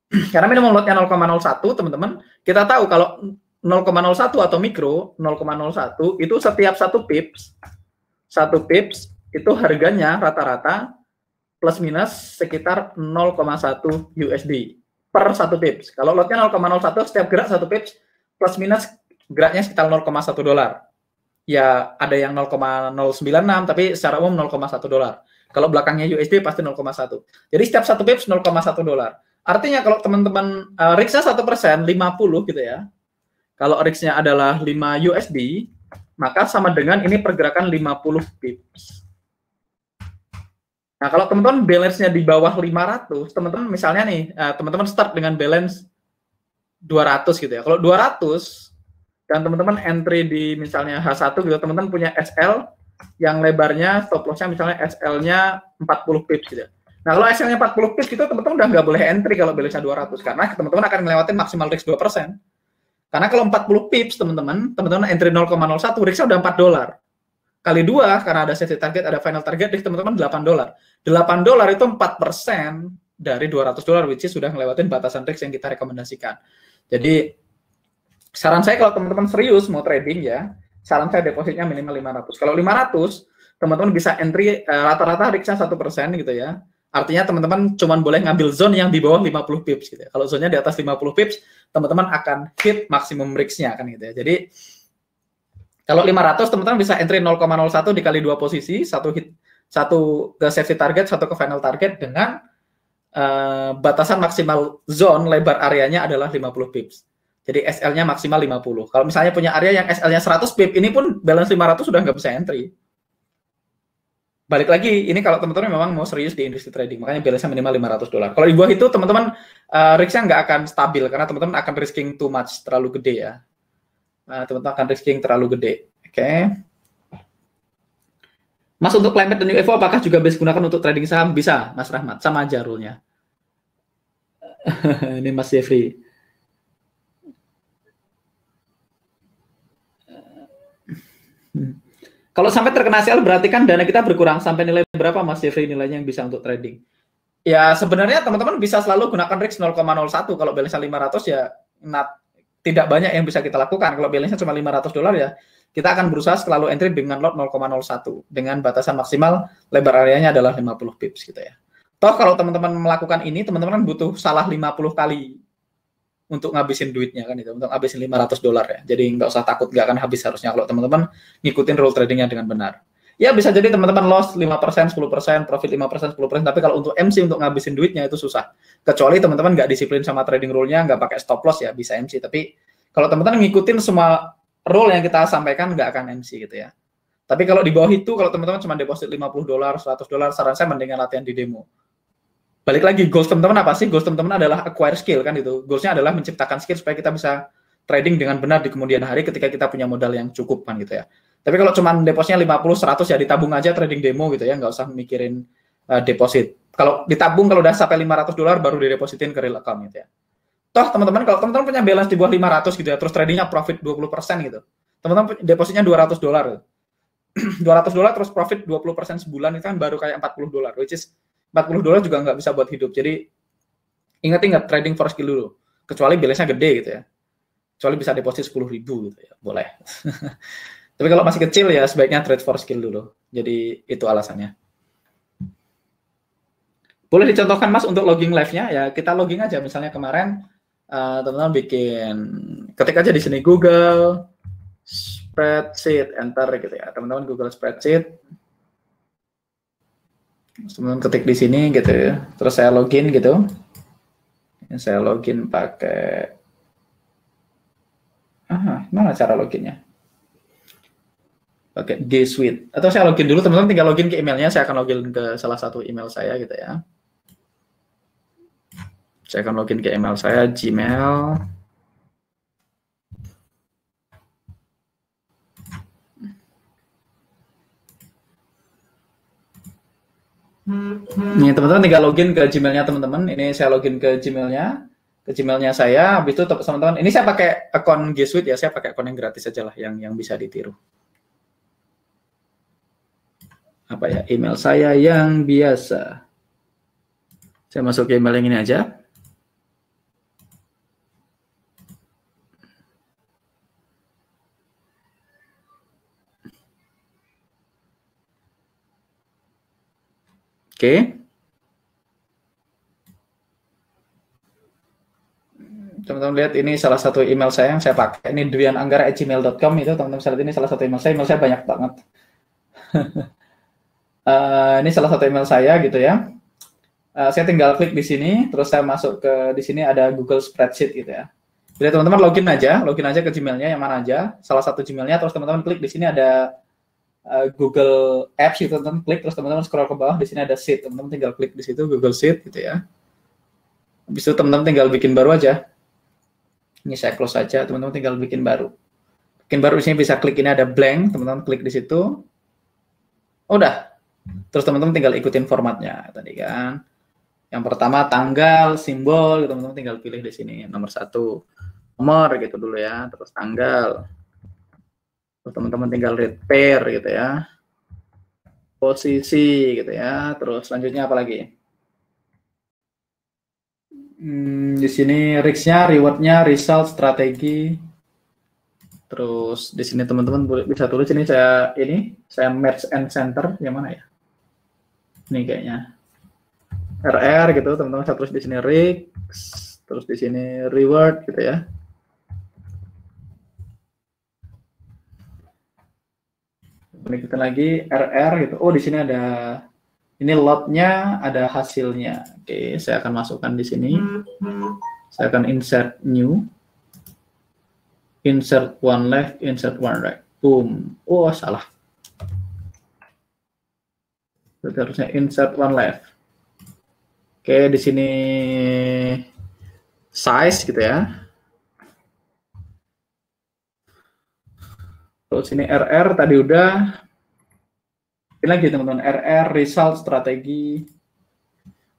[SPEAKER 1] Karena minimum lotnya 0,01, teman-teman, kita tahu kalau 0,01 atau mikro 0,01 itu setiap 1 pips itu harganya rata-rata plus minus sekitar 0,1 USD per 1 pips. Kalau lotnya 0,01, setiap gerak 1 pips plus minus geraknya sekitar $0,1. Ya ada yang 0,096 tapi secara umum $0,1. Kalau belakangnya USD pasti 0,1. Jadi setiap 1 pips $0,1. Artinya kalau teman-teman risk-nya 1%, 50 gitu ya. Kalau risk-nya adalah 5 USD, maka sama dengan ini pergerakan 50 pips. Nah, kalau teman-teman balance-nya di bawah 500, teman-teman misalnya nih, teman-teman start dengan balance 200 gitu ya. Kalau 200 dan teman-teman entry di misalnya H1 gitu, teman-teman punya SL yang lebarnya stop loss-nya misalnya SL-nya 40 pips gitu ya. Nah, kalau SL-nya 40 pips gitu, teman-teman udah nggak boleh entry kalau balance-nya 200, karena teman-teman akan ngelewatin maksimal risk 2%. Karena kalau 40 pips, teman-teman entry 0,01, risk-nya udah $4. Kali 2, karena ada safety target, ada final target, risk teman-teman $8. $8 itu 4% dari $200, which is sudah ngelewatin batasan risk yang kita rekomendasikan. Jadi, saran saya kalau teman-teman serius mau trading ya, saran saya depositnya minimal 500. Kalau 500, teman-teman bisa entry rata-rata risk-nya 1% gitu ya. Artinya teman-teman cuma boleh ngambil zone yang di bawah 50 pips gitu ya. Kalau zone-nya di atas 50 pips, teman-teman akan hit maksimum risk-nya kan gitu ya. Jadi kalau 500 teman-teman bisa entry 0,01 dikali 2 posisi, satu ke safety target, satu ke final target dengan batasan maksimal zone lebar areanya adalah 50 pips. Jadi SL-nya maksimal 50. Kalau misalnya punya area yang SL-nya 100 pips, ini pun balance 500 sudah nggak bisa entry. Balik lagi, ini kalau teman-teman memang mau serius di industri trading, makanya balance-nya minimal $500. Kalau di bawah itu, teman-teman risk-nya nggak akan stabil, karena teman-teman akan risking too much, terlalu gede ya. Teman-teman akan risking terlalu gede. Oke. Mas, untuk climate dan UFO, apakah juga bisa digunakan untuk trading saham? Bisa, Mas Rahmat. Sama aja rule-nya. Ini Mas Jeffrey. Kalau sampai terkena sell berarti kan dana kita berkurang. Sampai nilai berapa Mas Jeffrey nilainya yang bisa untuk trading? Ya sebenarnya teman-teman bisa selalu gunakan risk 0,01. Kalau balance-nya 500 ya tidak banyak yang bisa kita lakukan. Kalau balance-nya cuma $500 ya kita akan berusaha selalu entry dengan lot 0,01 dengan batasan maksimal lebar areanya adalah 50 pips gitu ya. Toh kalau teman-teman melakukan ini, teman-teman butuh salah 50 kali untuk ngabisin duitnya kan itu, untuk ngabisin $500 ya. Jadi nggak usah takut nggak akan habis harusnya kalau teman-teman ngikutin rule tradingnya dengan benar. Ya bisa jadi teman-teman loss 5%, 10%, profit 5%, 10%, tapi kalau untuk MC untuk ngabisin duitnya itu susah. Kecuali teman-teman nggak disiplin sama trading rule-nya, nggak pakai stop loss ya bisa MC. Tapi kalau teman-teman ngikutin semua rule yang kita sampaikan nggak akan MC gitu ya. Tapi kalau di bawah itu, kalau teman-teman cuma deposit $50, $100, saran saya mendingan latihan di demo. Balik lagi, goals teman-teman apa sih? Goals teman-teman adalah acquire skill kan itu. Goalsnya adalah menciptakan skill supaya kita bisa trading dengan benar di kemudian hari ketika kita punya modal yang cukup kan gitu ya. Tapi kalau cuma depositnya 50, 100 ya ditabung aja trading demo gitu ya, nggak usah mikirin deposit. Kalau ditabung kalau udah sampai $500 baru didepositin ke real account gitu ya. Toh teman-teman kalau teman-teman punya balance di bawah 500 gitu ya, terus tradingnya profit 20% gitu. Teman-teman depositnya $200. $200 terus profit 20% sebulan itu kan baru kayak $40, which is $40 juga nggak bisa buat hidup. Jadi ingat trading for skill dulu. Kecuali balance-nya gede gitu ya. Kecuali bisa deposit 10.000 gitu ya, boleh. Tapi kalau masih kecil ya sebaiknya trade for skill dulu. Jadi itu alasannya. Boleh dicontohkan Mas untuk logging live-nya ya, kita logging aja misalnya kemarin teman-teman bikin ketik aja di sini Google Spreadsheet, enter gitu ya. Teman-teman Google Spreadsheet. Teman-teman ketik di sini gitu ya. Terus saya login gitu. Saya login pakai mana cara loginnya? Pakai G Suite. Atau saya login dulu, teman-teman tinggal login ke emailnya. Saya akan login ke salah satu email saya gitu ya. Saya akan login ke email saya, Gmail. Ini teman-teman tinggal login ke Gmailnya teman-teman. Ini saya login ke Gmailnya saya. Habis itu teman-teman, ini saya pakai akun G Suite ya. Saya pakai akun yang gratis aja lah, yang bisa ditiru. Apa ya, email saya yang biasa. Saya masuk ke email yang ini aja. Oke. Teman-teman lihat ini salah satu email saya yang saya pakai. Ini driananggara@gmail.com itu teman-teman lihat ini salah satu email saya. Email saya banyak banget. Ini salah satu email saya gitu ya. Saya tinggal klik di sini, terus saya masuk ke di sini ada Google Spreadsheet gitu ya. Jadi teman-teman login aja ke Gmailnya yang mana aja, salah satu Gmailnya, terus teman-teman klik di sini ada Google Apps gitu, teman-teman klik, terus teman-teman scroll ke bawah, di sini ada Sheet, teman-teman tinggal klik di situ Google Sheet gitu ya. Habis itu teman-teman tinggal bikin baru aja. Ini saya close saja, teman-teman tinggal bikin baru. Bikin baru di sini bisa klik ini ada blank, teman-teman klik di situ. Udah. Terus teman-teman tinggal ikutin formatnya tadi kan. Yang pertama tanggal, simbol, teman-teman tinggal pilih di sini nomor 1. Nomor gitu dulu ya, terus tanggal. Terus teman-teman tinggal read pair gitu ya. Posisi gitu ya. Terus selanjutnya apa lagi? Di sini risk-nya, reward-nya, result, strategi. Terus di sini teman-teman bisa tulis ini saya merge and center yang mana ya? Ini kayaknya RR gitu, teman-teman saya tulis di sini risk, terus di sini reward gitu ya. Berikutnya lagi RR gitu. Oh, di sini ada ini lot-nya, ada hasilnya. Oke, saya akan masukkan di sini. Saya akan insert new. Insert one left, insert one right. Boom. Oh, salah. Berarti harusnya insert one left. Oke, di sini size gitu ya. Terus ini RR tadi udah. Ini lagi teman-teman, RR result strategi.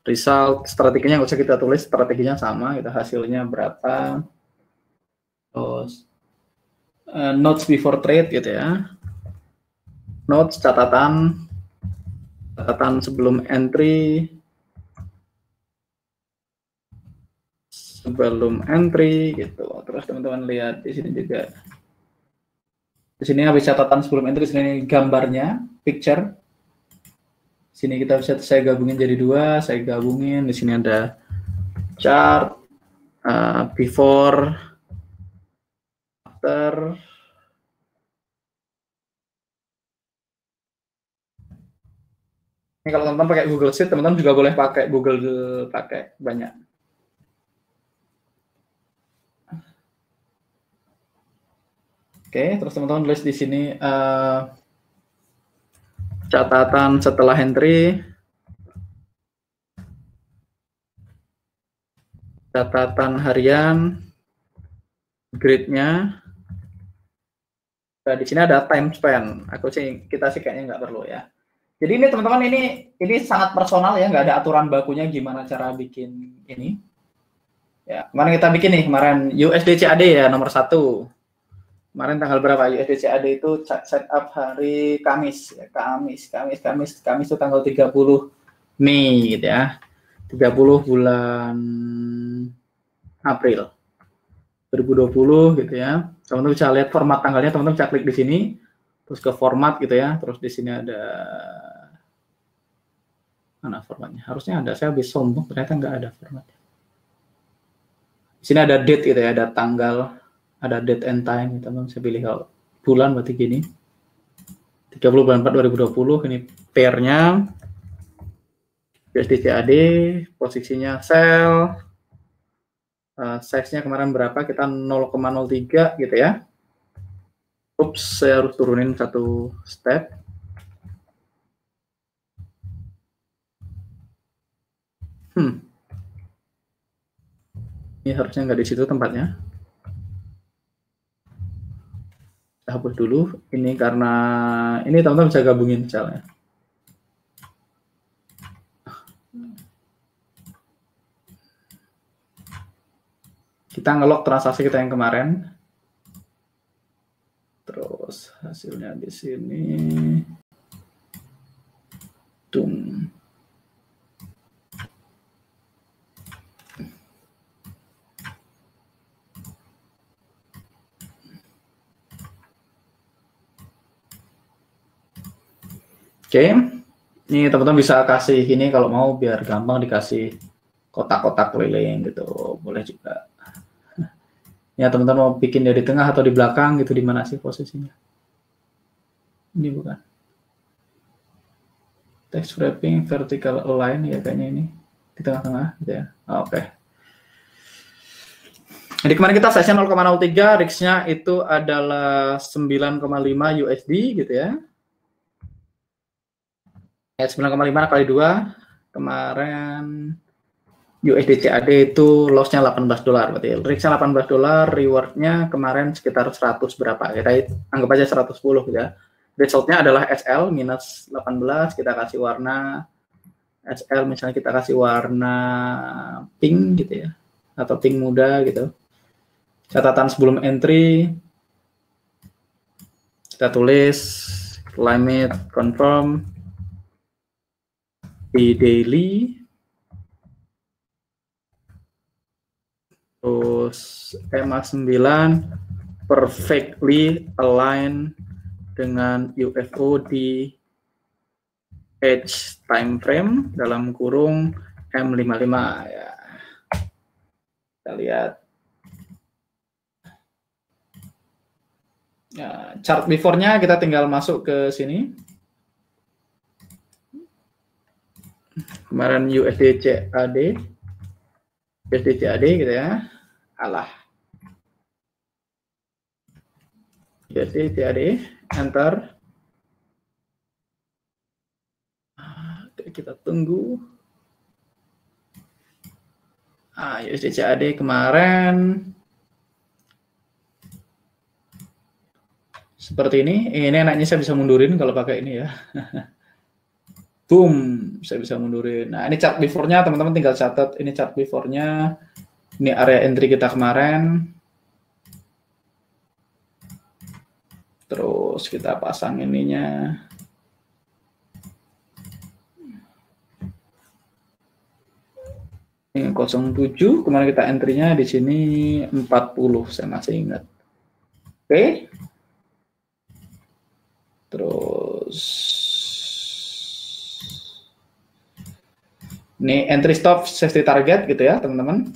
[SPEAKER 1] Result strateginya nggak usah kita tulis, strateginya sama, kita hasilnya berapa. Terus notes before trade gitu ya. Notes catatan sebelum entry. Sebelum entry gitu. Terus teman-teman lihat di sini juga. Di sini habis catatan sebelum entry, sini gambarnya, picture. Sini kita bisa saya gabungin jadi 2, saya gabungin. Di sini ada chart before, after. Ini kalau teman-teman pakai Google Sheet, teman-teman juga boleh pakai Google, pakai banyak. Oke, terus teman-teman tulis di sini catatan setelah entry, catatan harian, grid-nya. Nah, di sini ada time span. Kita sih kayaknya nggak perlu ya. Jadi ini teman-teman ini sangat personal ya, nggak ada aturan bakunya gimana cara bikin ini. Ya, kemarin kita bikin nih kemarin USD CAD ya nomor 1. Kemarin tanggal berapa USD CAD itu setup hari Kamis ya, Kamis itu tanggal 30 Mei gitu ya. 30 bulan April 2020 gitu ya. Teman-teman bisa lihat format tanggalnya, teman-teman bisa klik di sini terus ke format gitu ya. Terus di sini ada mana formatnya? Harusnya ada, saya habis sombong ternyata nggak ada formatnya. Di sini ada date gitu ya, ada tanggal, ada date and time, teman-teman. Saya pilih kalau bulan berarti gini. 30 bulan 4 2020, ini pairnya USD CAD, posisinya sell, size-nya kemarin berapa? Kita 0,03 gitu ya. Ups, saya harus turunin satu step. Ini harusnya nggak di situ tempatnya. Kita hapus dulu. Ini karena ini teman-teman bisa gabungin misalnya. Kita ngelok transaksi kita yang kemarin. Terus hasilnya di sini. Tung. Oke, ini teman-teman bisa kasih ini kalau mau biar gampang dikasih kotak-kotak keliling gitu, boleh juga. Ya teman-teman mau bikin dari tengah atau di belakang gitu, di mana sih posisinya? Ini bukan. Text wrapping vertical align ya kayaknya ini di tengah-tengah gitu ya. Oke. Jadi kemarin kita size-nya 0,03, RIX-nya itu adalah 9,5 USD gitu ya. 9,5 kali 2 kemarin USD CAD itu loss-nya 18 dolar, berarti RIX-nya 18 dolar, reward-nya kemarin sekitar 100 berapa, kita anggap aja 110 gitu ya. Result-nya adalah SL minus 18, kita kasih warna SL, misalnya kita kasih warna pink gitu ya, atau pink muda gitu. Catatan sebelum entry, kita tulis climate confirm di daily, terus EMA 9 perfectly align dengan UFO di edge time frame dalam kurung M55 ya. Kita lihat ya, chart before-nya kita tinggal masuk ke sini. Kemarin USD CAD gitu ya. Alah. USD CAD, enter. Oke, kita tunggu. USD CAD kemarin seperti ini. Ini enaknya saya bisa mundurin kalau pakai ini ya. Boom, saya bisa mundurin. Nah, ini chart before-nya, teman-teman tinggal catat. Ini chart before-nya. Ini area entry kita kemarin. Terus kita pasang ininya. Ini 07, kemarin kita entry-nya di sini 40, saya masih ingat. Oke. Terus ini entry stop safety target gitu ya, teman-teman.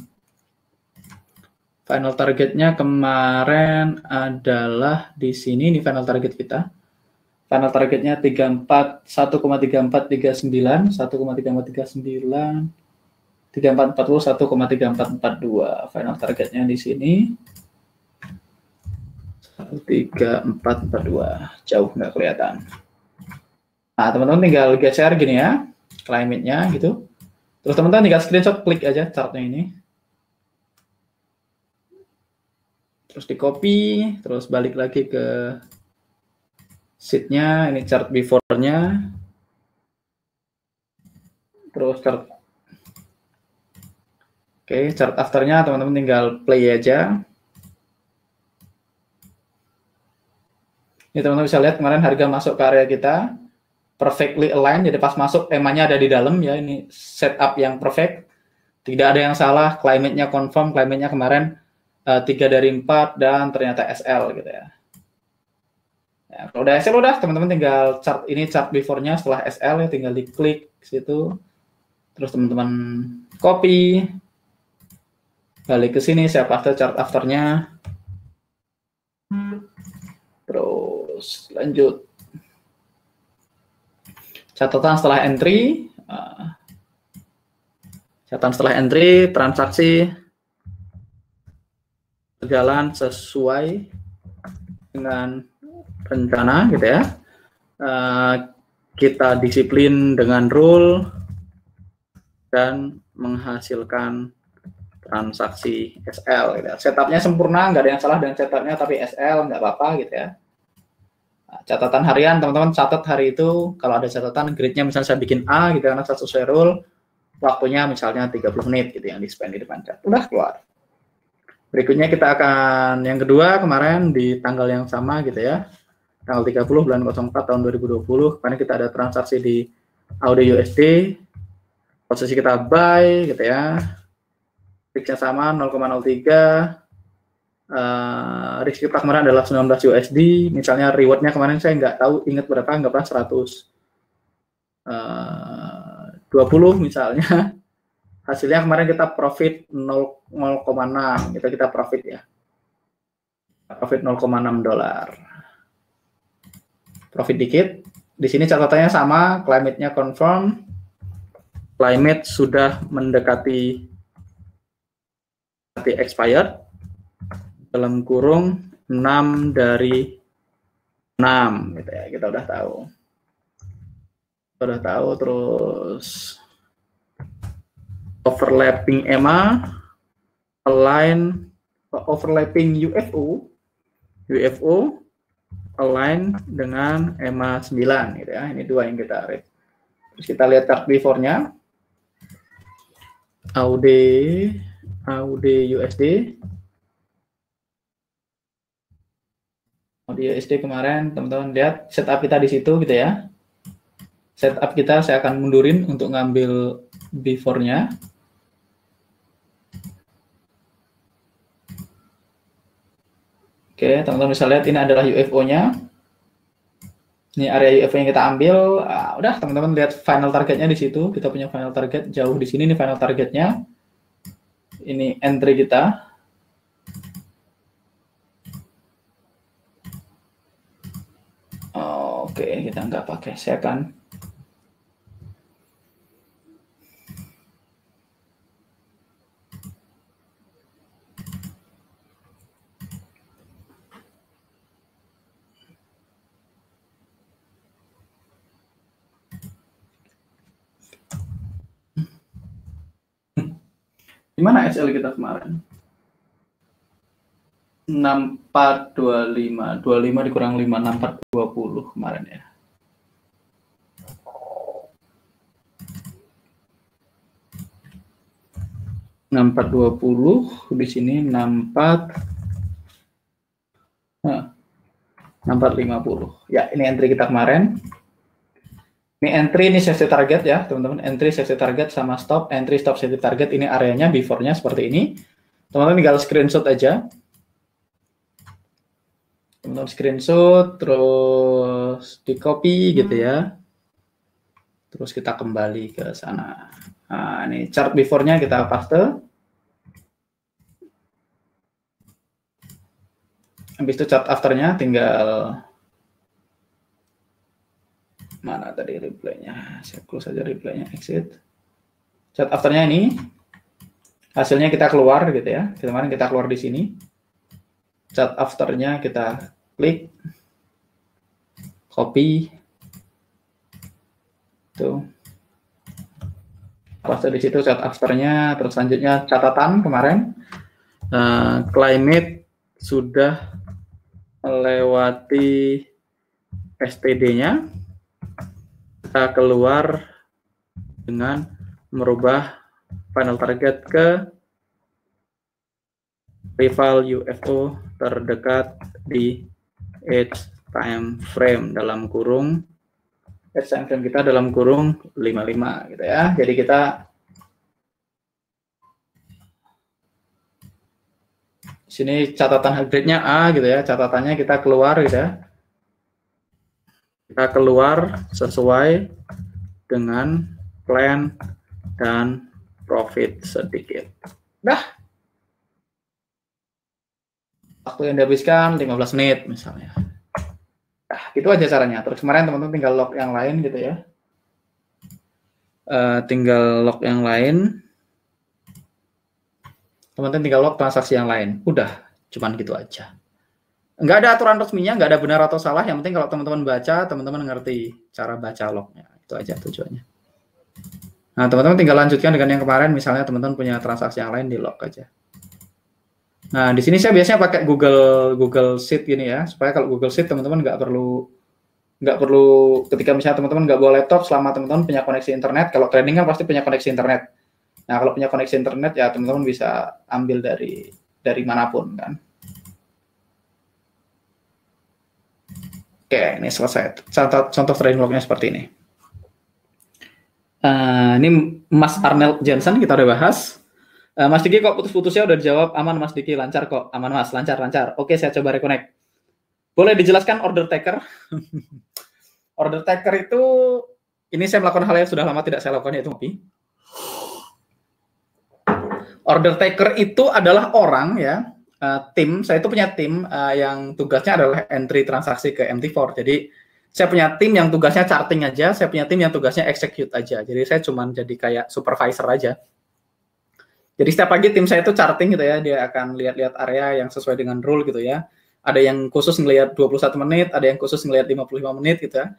[SPEAKER 1] Final targetnya kemarin adalah di sini, ini final target kita. Final targetnya 1,3439, 1,3439, 3440, 1,3442. Final targetnya di sini 13442. Jauh nggak kelihatan. Nah, teman-teman tinggal geser gini ya, climate-nya gitu. Terus teman-teman tinggal screenshot, klik aja chartnya ini. Terus di copy, terus balik lagi ke sheet-nya, ini chart before-nya. Terus chart. Oke, chart after-nya teman-teman tinggal play aja. Ini teman-teman bisa lihat kemarin harga masuk ke area kita perfectly aligned, jadi pas masuk EMA-nya ada di dalam ya, ini setup yang perfect, tidak ada yang salah, climate-nya confirm, climate-nya kemarin 3 dari 4 dan ternyata SL gitu ya. Ya, kalau udah SL udah teman-teman tinggal chart, ini chart before-nya setelah SL ya, tinggal diklik situ, terus teman-teman copy, balik ke sini, saya paste chart after-nya, terus lanjut. Catatan setelah entry, transaksi berjalan sesuai dengan rencana gitu ya. Kita disiplin dengan rule dan menghasilkan transaksi SL gitu ya. Setupnya sempurna, nggak ada yang salah dengan setupnya, tapi SL nggak apa-apa gitu ya. Catatan harian, teman-teman catat hari itu, kalau ada catatan grade-nya misalnya saya bikin A gitu karena sesuai rule, waktunya misalnya 30 menit gitu yang di-spend di depan chat. Udah keluar. Berikutnya kita akan yang kedua kemarin di tanggal yang sama gitu ya. Tanggal 30 bulan 04 tahun 2020, karena kita ada transaksi di AUD USD. Posisi kita buy gitu ya. Fix-nya sama 0,03. Risk kita kemarin adalah 19 USD, misalnya rewardnya kemarin saya nggak tahu, ingat berapa, anggaplah 120 misalnya, hasilnya kemarin kita profit 0,6 gitu, kita profit ya, profit 0,6 dolar, profit dikit. Di sini catatannya sama, climate-nya confirm, climate sudah mendekati expired, dalam kurung 6 dari 6 gitu ya, kita udah tahu. Terus overlapping EMA, align, overlapping UFO align dengan EMA 9 gitu ya. Ini dua yang kita read. Terus kita lihat chart before-nya. AUD USD. Di USD kemarin teman-teman lihat setup kita di situ gitu ya. Setup kita saya akan mundurin untuk ngambil before-nya. Oke, teman-teman bisa lihat ini adalah UFO-nya. Ini area UFO yang kita ambil. Udah teman-teman lihat final targetnya di situ. Kita punya final target jauh di sini, ini final targetnya. Ini entry kita. Oke, kita nggak pakai, saya akan gimana SL kita kemarin? 6425, 25 dikurang 5, 6420 kemarin ya. Empat 20 di sini 6450 ya, ini entry kita kemarin. Ini entry, ini safety target ya teman-teman, entry safety target sama stop, entry stop safety target, ini areanya before-nya seperti ini. Teman-teman tinggal screenshot aja, teman-teman screenshot terus di copy gitu ya, terus kita kembali ke sana. Nah, ini chart before-nya kita paste. Habis itu chart after-nya tinggal mana tadi reply-nya, saya close saja reply-nya, exit. Chart after-nya ini hasilnya kita keluar gitu ya, kemarin kita keluar di sini. Chart after-nya kita klik, copy, tuh, paste di situ chart after-nya. Terus selanjutnya catatan kemarin, climate sudah melewati STD-nya. Kita keluar dengan merubah final target ke rival UFO terdekat di edge time frame dalam kurung time frame kita dalam kurung 55 gitu ya. Jadi kita sini catatan heart rate-nya A gitu ya. Catatannya kita keluar gitu ya. Kita keluar sesuai dengan plan dan profit sedikit. Dah. Waktu yang dihabiskan 15 menit misalnya. Nah, gitu aja caranya. Terus kemarin teman-teman tinggal log yang lain gitu ya. Tinggal log yang lain. Teman-teman tinggal log transaksi yang lain. Udah, cuman gitu aja. Nggak ada aturan resminya, nggak ada benar atau salah. Yang penting kalau teman-teman baca, teman-teman ngerti cara baca lognya. Itu aja tujuannya. Nah, teman-teman tinggal lanjutkan dengan yang kemarin. Misalnya teman-teman punya transaksi yang lain, di log aja. Nah, di sini saya biasanya pakai Google Sheet gini ya, supaya kalau Google Sheet teman-teman nggak perlu ketika misalnya teman-teman nggak bawa laptop selama teman-teman punya koneksi internet. Kalau trading kan pasti punya koneksi internet. Nah, kalau punya koneksi internet ya teman-teman bisa ambil dari manapun kan. Oke, ini selesai. Contoh trading lognya seperti ini. Ini Mas Arnold Jensen kita udah bahas. Mas Diki kok putus-putusnya udah dijawab. Aman Mas Diki, lancar kok. Aman Mas, lancar. Oke, saya coba reconnect. Boleh dijelaskan order taker? Order taker itu, ini saya melakukan hal yang sudah lama tidak saya lakukan, yaitu ngopi. Order taker itu adalah orang ya, tim. Saya itu punya tim yang tugasnya adalah entry transaksi ke MT4. Jadi saya punya tim yang tugasnya charting aja, saya punya tim yang tugasnya execute aja. Jadi saya cuma jadi kayak supervisor aja. Jadi setiap pagi tim saya itu charting gitu ya, dia akan lihat-lihat area yang sesuai dengan rule gitu ya. Ada yang khusus ngelihat 21 menit, ada yang khusus ngelihat 55 menit gitu ya.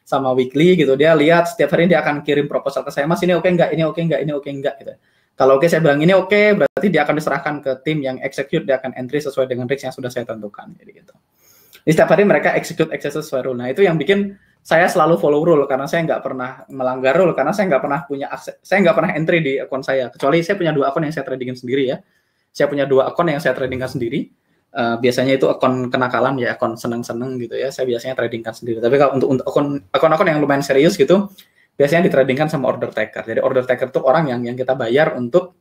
[SPEAKER 1] Sama weekly gitu, dia lihat setiap hari dia akan kirim proposal ke saya, Mas ini oke enggak, ini oke enggak, ini oke enggak gitu. Kalau oke saya bilang ini oke, berarti dia akan diserahkan ke tim yang execute, dia akan entry sesuai dengan risk yang sudah saya tentukan. Jadi gitu. Jadi setiap hari mereka execute sesuai rule. Nah itu yang bikin saya selalu follow rule karena saya nggak pernah melanggar rule, karena saya nggak pernah punya akses, saya nggak pernah entry di akun saya, kecuali saya punya 2 akun yang saya tradingin sendiri ya. Saya punya 2 akun yang saya tradingkan sendiri. Biasanya itu akun kenakalan ya, akun seneng-seneng gitu ya. Saya biasanya tradingkan sendiri. Tapi kalau untuk akun-akun yang lumayan serius gitu, biasanya ditradingkan sama order taker. Jadi order taker itu orang yang kita bayar untuk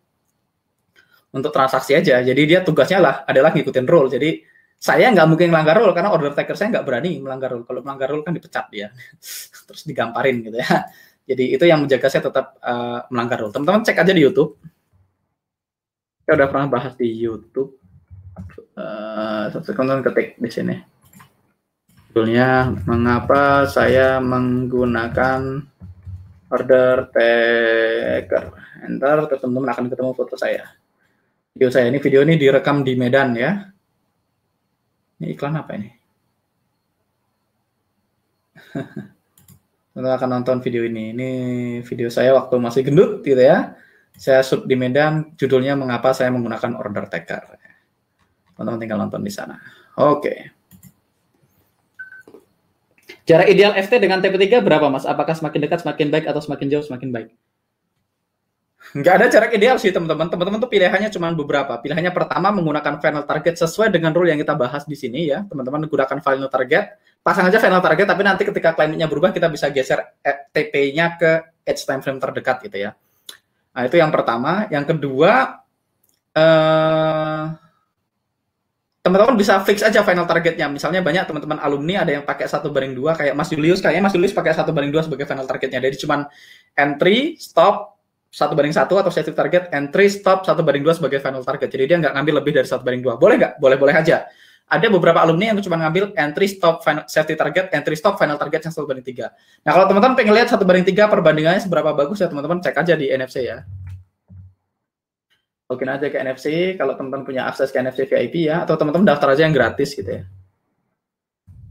[SPEAKER 1] transaksi aja. Jadi dia tugasnya adalah ngikutin rule. Jadi saya nggak mungkin melanggar rule karena order taker saya nggak berani melanggar rule. Kalau melanggar rule kan dipecat dia, terus digamparin gitu ya. Jadi itu yang menjaga saya tetap melanggar rule. Teman-teman cek aja di YouTube. Saya udah pernah bahas di YouTube. Teman-teman ketik di sini. Judulnya mengapa saya menggunakan order taker. Enter, teman-teman akan ketemu foto saya. Video ini direkam di Medan ya. Ini iklan apa ini? Kita akan nonton video ini. Ini video saya waktu masih gendut gitu ya. Saya shoot di Medan, judulnya mengapa saya menggunakan order taker. Teman-teman tinggal nonton di sana. Oke. Jarak ideal FT dengan TP3 berapa Mas? Apakah semakin dekat semakin baik atau semakin jauh semakin baik? Nggak ada jarak ideal sih teman-teman. Teman-teman tuh pilihannya cuma beberapa. Pilihannya pertama menggunakan final target sesuai dengan rule yang kita bahas di sini ya. Teman-teman gunakan final target, pasang aja final target, tapi nanti ketika climate-nya berubah kita bisa geser TP-nya ke edge time frame terdekat gitu ya. Nah itu yang pertama. Yang kedua, teman-teman bisa fix aja final targetnya. Misalnya banyak teman-teman alumni ada yang pakai 1/2 kayak Mas Julius, kayaknya Mas Julius pakai 1/2 sebagai final targetnya. Jadi cuma entry, stop 1/1 atau safety target, entry, stop 1/2 sebagai final target. Jadi dia nggak ngambil lebih dari 1/2. Boleh nggak? Boleh-boleh aja. Ada beberapa alumni yang cuma ngambil entry, stop, final, safety target, entry, stop, final target yang 1/3. Nah kalau teman-teman pengen lihat 1/3 perbandingannya seberapa bagus ya teman-teman cek aja di NFC ya. Login aja ke NFC kalau teman-teman punya akses ke NFC VIP ya, atau teman-teman daftar aja yang gratis gitu ya.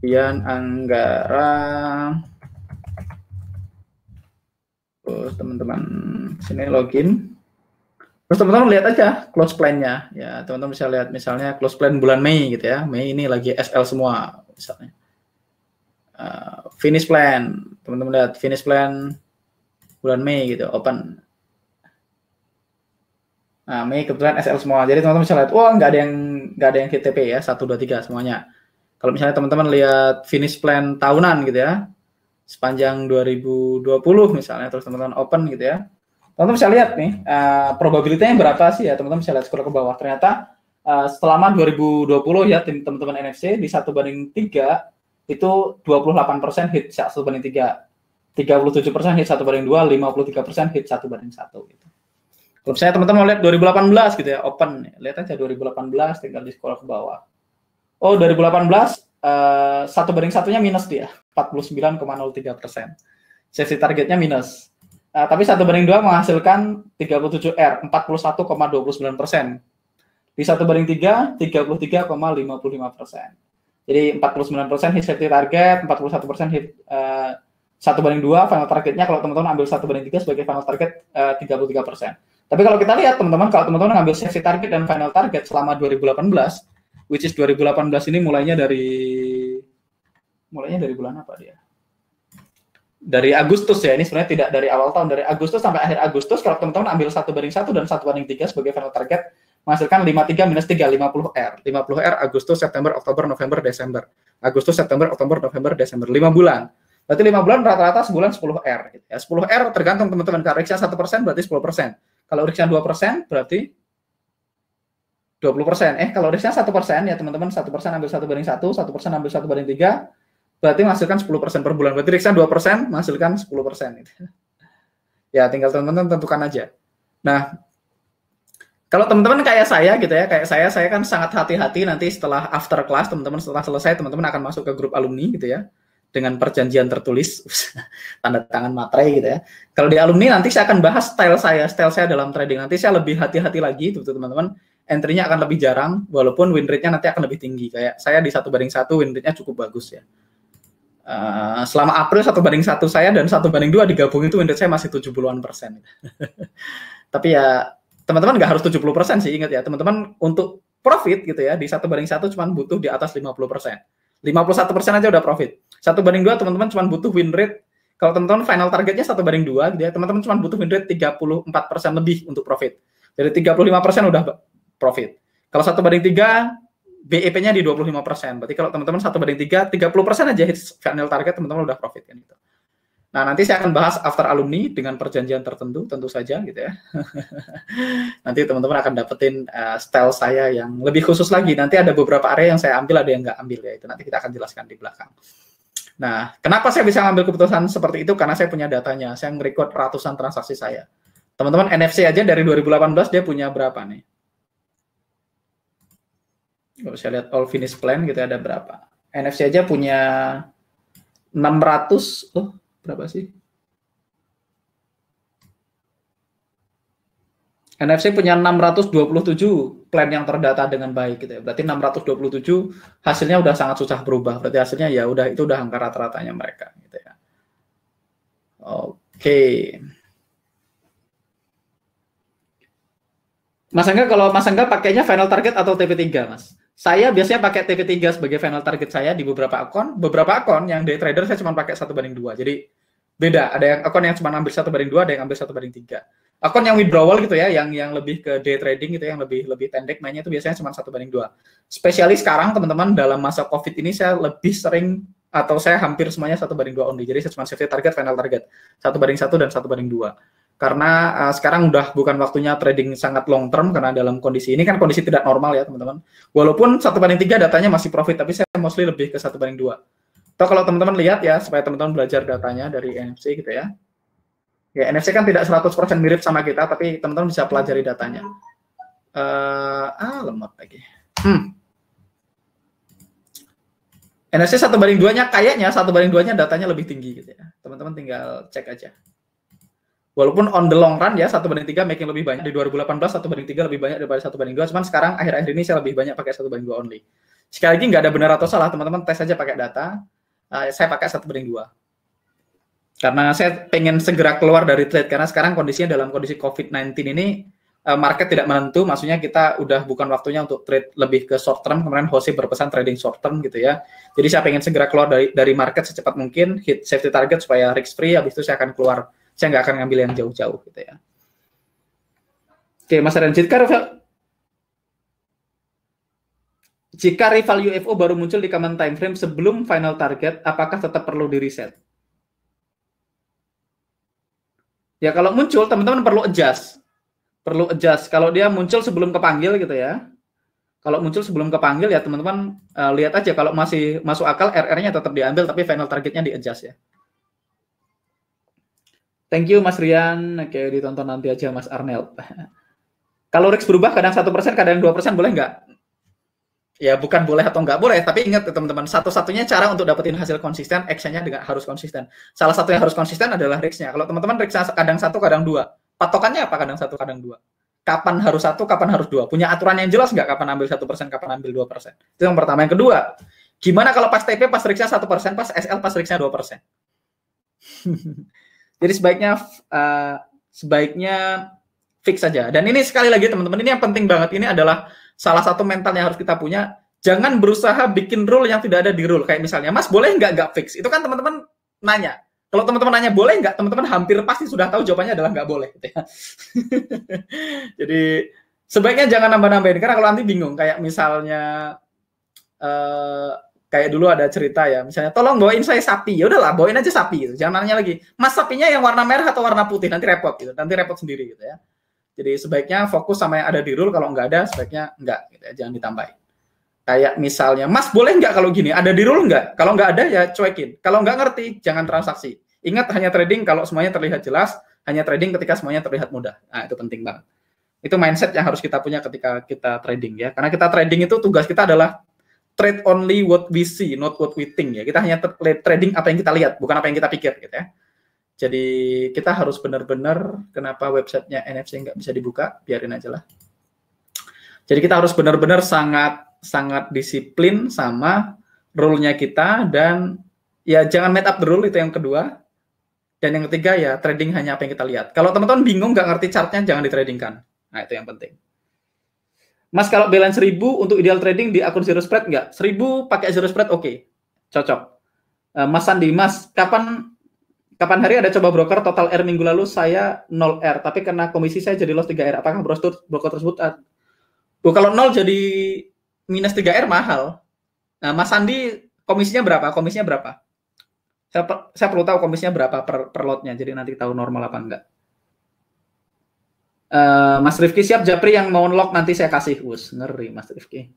[SPEAKER 1] Pian Anggara. Terus teman-teman sini login. Terus teman-teman lihat aja close plan-nya. Ya, teman-teman bisa lihat misalnya close plan bulan Mei gitu ya. Mei ini lagi SL semua misalnya. Finish plan. Teman-teman lihat finish plan bulan Mei gitu, open. Nah, Mei kebetulan SL semua. Jadi teman-teman bisa lihat, wah nggak ada yang hit TP ya, 1, 2, 3 semuanya. Kalau misalnya teman-teman lihat finish plan tahunan gitu ya, sepanjang 2020 misalnya, terus teman-teman open gitu ya, teman-teman bisa lihat nih, probability-nya berapa sih ya, teman-teman bisa lihat scroll ke bawah. Ternyata selama 2020 ya, teman-teman NFC di 1/3 itu 28% hit 1/3, 37% hit 1/2, 53% hit 1/1 gitu. Kalau misalnya teman-teman mau lihat 2018 gitu ya, open, lihat aja 2018, tinggal di scroll ke bawah. Oh, 2018 1/1-nya minus dia, 49,03%. Safety targetnya minus. Tapi 1/2 menghasilkan 37R, 41,29%. Di 1/3, 33,55%. Jadi 49% hit safety target, 41% hit 1/2, final targetnya kalau teman-teman ambil 1/3 sebagai final target 33%. Tapi kalau kita lihat teman-teman, kalau teman-teman ambil safety target dan final target selama 2018, which is 2018 ini mulainya dari bulan apa dia? Dari Agustus ya, ini sebenarnya tidak dari awal tahun, dari Agustus sampai akhir Agustus, kalau teman-teman ambil 1/1 dan 1/3 sebagai final target, menghasilkan 53 minus 3, 50R. 50R Agustus, September, Oktober, November, Desember. Agustus, September, Oktober, November, Desember. 5 bulan. Berarti 5 bulan rata-rata sebulan 10R. Gitu ya. 10R tergantung teman-teman. Kalau RIX-nya 1% berarti 10%. Kalau RIX-nya 2% berarti 20%. Kalau RIX-nya 1% ya teman-teman, 1% ambil 1/1, 1% ambil 1/3, berarti menghasilkan 10% per bulan. Berarti RIX-nya 2%, menghasilkan 10%. Gitu. Ya, tinggal teman-teman tentukan aja. Nah, kalau teman-teman kayak saya gitu ya, kayak saya kan sangat hati-hati nanti setelah after class, teman-teman setelah selesai, teman-teman akan masuk ke grup alumni gitu ya, dengan perjanjian tertulis, tanda tangan materai gitu ya. Kalau di alumni nanti saya akan bahas style saya dalam trading. Nanti saya lebih hati-hati lagi, teman-teman. Entry-nya akan lebih jarang, walaupun win rate-nya nanti akan lebih tinggi. Kayak saya di 1/1, win rate-nya cukup bagus ya. Selama April 1/1 saya dan 1/2 digabung itu win rate saya masih 70-an%. Tapi ya teman-teman nggak harus 70% sih, ingat ya. Teman-teman untuk profit gitu ya, di 1/1 cuma butuh di atas 50%. 51% aja udah profit. 1/2 teman-teman cuma butuh win rate. Kalau teman-teman final targetnya 1/2 gitu ya, teman-teman cuma butuh win rate 34% lebih untuk profit. Jadi 35% udah profit. Kalau 1/3, BEP-nya di 25%. Berarti kalau teman-teman 1/3, 30% aja hit final target, teman-teman udah profit kan gitu. Nah, nanti saya akan bahas after alumni dengan perjanjian tertentu, tentu saja gitu ya. Nanti teman-teman akan dapetin style saya yang lebih khusus lagi. Nanti ada beberapa area yang saya ambil, ada yang nggak ambil ya. Itu nanti kita akan jelaskan di belakang. Nah, kenapa saya bisa ngambil keputusan seperti itu? Karena saya punya datanya. Saya nge-record ratusan transaksi saya. Teman-teman, NFC aja dari 2018 dia punya berapa nih? Kalau saya lihat all finish plan gitu ada berapa? NFC aja punya 600, berapa sih? NFC punya 627 plan yang terdata dengan baik gitu ya. Berarti 627 hasilnya udah sangat susah berubah. Berarti hasilnya ya udah itu udah angka rata-ratanya mereka gitu ya. Oke. Mas Angga, kalau Mas Angga pakainya final target atau TP3, Mas? Saya biasanya pakai TP3 sebagai final target saya di beberapa akun yang day trader saya cuma pakai 1/2. Jadi beda, ada yang akun yang cuma ambil 1/2, ada yang ambil 1/3. Akun yang withdrawal gitu ya, yang lebih ke day trading gitu, yang lebih pendek mainnya itu biasanya cuma 1/2. Spesialis sekarang teman-teman dalam masa Covid ini saya lebih sering atau saya hampir semuanya 1/2 only. Jadi saya cuma safety target, final target 1/1 dan 1/2. Karena sekarang udah bukan waktunya trading sangat long term, karena dalam kondisi ini kan kondisi tidak normal ya teman-teman. Walaupun 1/3 datanya masih profit, tapi saya mostly lebih ke 1/2. Atau kalau teman-teman lihat ya, supaya teman-teman belajar datanya dari NFC gitu ya. Ya, NFC kan tidak 100% mirip sama kita, tapi teman-teman bisa pelajari datanya. Lemot lagi. NFC 1/2-nya kayaknya 1/2-nya datanya lebih tinggi gitu ya. Teman-teman tinggal cek aja. Walaupun on the long run ya 1/3 making lebih banyak. Di 2018 1/3 lebih banyak daripada 1/2. Cuman sekarang akhir-akhir ini saya lebih banyak pakai 1/2 only. Sekali lagi nggak ada benar atau salah, teman-teman tes aja pakai data. Saya pakai 1/2. Karena saya pengen segera keluar dari trade, karena sekarang kondisinya dalam kondisi COVID-19 ini market tidak menentu, maksudnya kita udah bukan waktunya untuk trade lebih ke short term. Kemarin Jose berpesan trading short term gitu ya. Jadi saya pengen segera keluar dari market secepat mungkin, hit safety target supaya risk free, habis itu saya akan keluar. Saya nggak akan ngambil yang jauh-jauh gitu ya. Oke, Mas Renjit, Jika rival UFO baru muncul di common time frame sebelum final target, apakah tetap perlu di reset? Ya kalau muncul, teman-teman perlu adjust. Perlu adjust. Kalau dia muncul sebelum kepanggil gitu ya. Kalau muncul sebelum kepanggil ya teman-teman lihat aja. Kalau masih masuk akal, RR-nya tetap diambil, tapi final targetnya di-adjust ya. Thank you Mas Rian. Oke, ditonton nanti aja Mas Arnel. Kalau RIX berubah kadang 1%, kadang 2%, boleh nggak? Ya bukan boleh atau nggak boleh, tapi ingat teman-teman, satu-satunya cara untuk dapetin hasil konsisten, actionnya dengan harus konsisten. Salah satu yang harus konsisten adalah RIX-nya. Kalau teman-teman RIX-nya kadang 1, kadang 2, patokannya apa kadang 1, kadang 2? Kapan harus 1, kapan harus 2? Punya aturan yang jelas nggak kapan ambil 1%, kapan ambil 2%? Itu yang pertama. Yang kedua, gimana kalau pas TP, pas RIX-nya 1%, pas SL, pas RIX-nya 2%? Jadi sebaiknya fix saja. Dan ini sekali lagi teman-teman, ini yang penting banget. Ini adalah salah satu mental yang harus kita punya. Jangan berusaha bikin rule yang tidak ada di rule. Kayak misalnya, Mas boleh nggak fix? Itu kan teman-teman nanya. Kalau teman-teman nanya boleh nggak, teman-teman hampir pasti sudah tahu jawabannya adalah nggak boleh. Gitu ya. Jadi sebaiknya jangan nambah-nambahin. Karena kalau nanti bingung. Kayak misalnya, kayak dulu ada cerita ya, misalnya tolong bawain saya sapi, ya udahlah bawain aja sapi gitu. Jangan nanya lagi, Mas sapinya yang warna merah atau warna putih, nanti repot gitu, nanti repot sendiri gitu ya. Jadi sebaiknya fokus sama yang ada di rule, kalau nggak ada sebaiknya nggak, gitu ya, jangan ditambahin. Kayak misalnya, Mas boleh nggak kalau gini, ada di rule nggak? Kalau nggak ada ya cuekin, kalau nggak ngerti jangan transaksi. Ingat hanya trading kalau semuanya terlihat jelas, hanya trading ketika semuanya terlihat mudah. Nah itu penting banget. Itu mindset yang harus kita punya ketika kita trading ya, karena kita trading itu tugas kita adalah trade only what we see, not what we think ya. Kita hanya trading apa yang kita lihat, bukan apa yang kita pikir gitu ya. Jadi kita harus benar-benar, kenapa websitenya NFC nggak bisa dibuka, biarin aja lah. Jadi kita harus benar-benar sangat disiplin sama rule-nya kita, dan ya jangan made up the rule, itu yang kedua. Dan yang ketiga ya trading hanya apa yang kita lihat. Kalau teman-teman bingung nggak ngerti chartnya, jangan ditradingkan. Nah itu yang penting. Mas kalau balance 1000 untuk ideal trading di akun zero spread nggak? 1000 pakai zero spread oke. Cocok. Mas Sandi, Mas kapan hari ada coba broker total R minggu lalu saya 0 R, tapi karena komisi saya jadi loss 3 R. Apakah broker tersebut kalau 0 jadi minus 3 R mahal. Nah, Mas Sandi komisinya berapa? Saya perlu tahu komisinya berapa per lotnya, jadi nanti tahu normal apa enggak. Mas Rifki siap, Japri yang mau unlock nanti saya kasih. Ngeri Mas Rifki.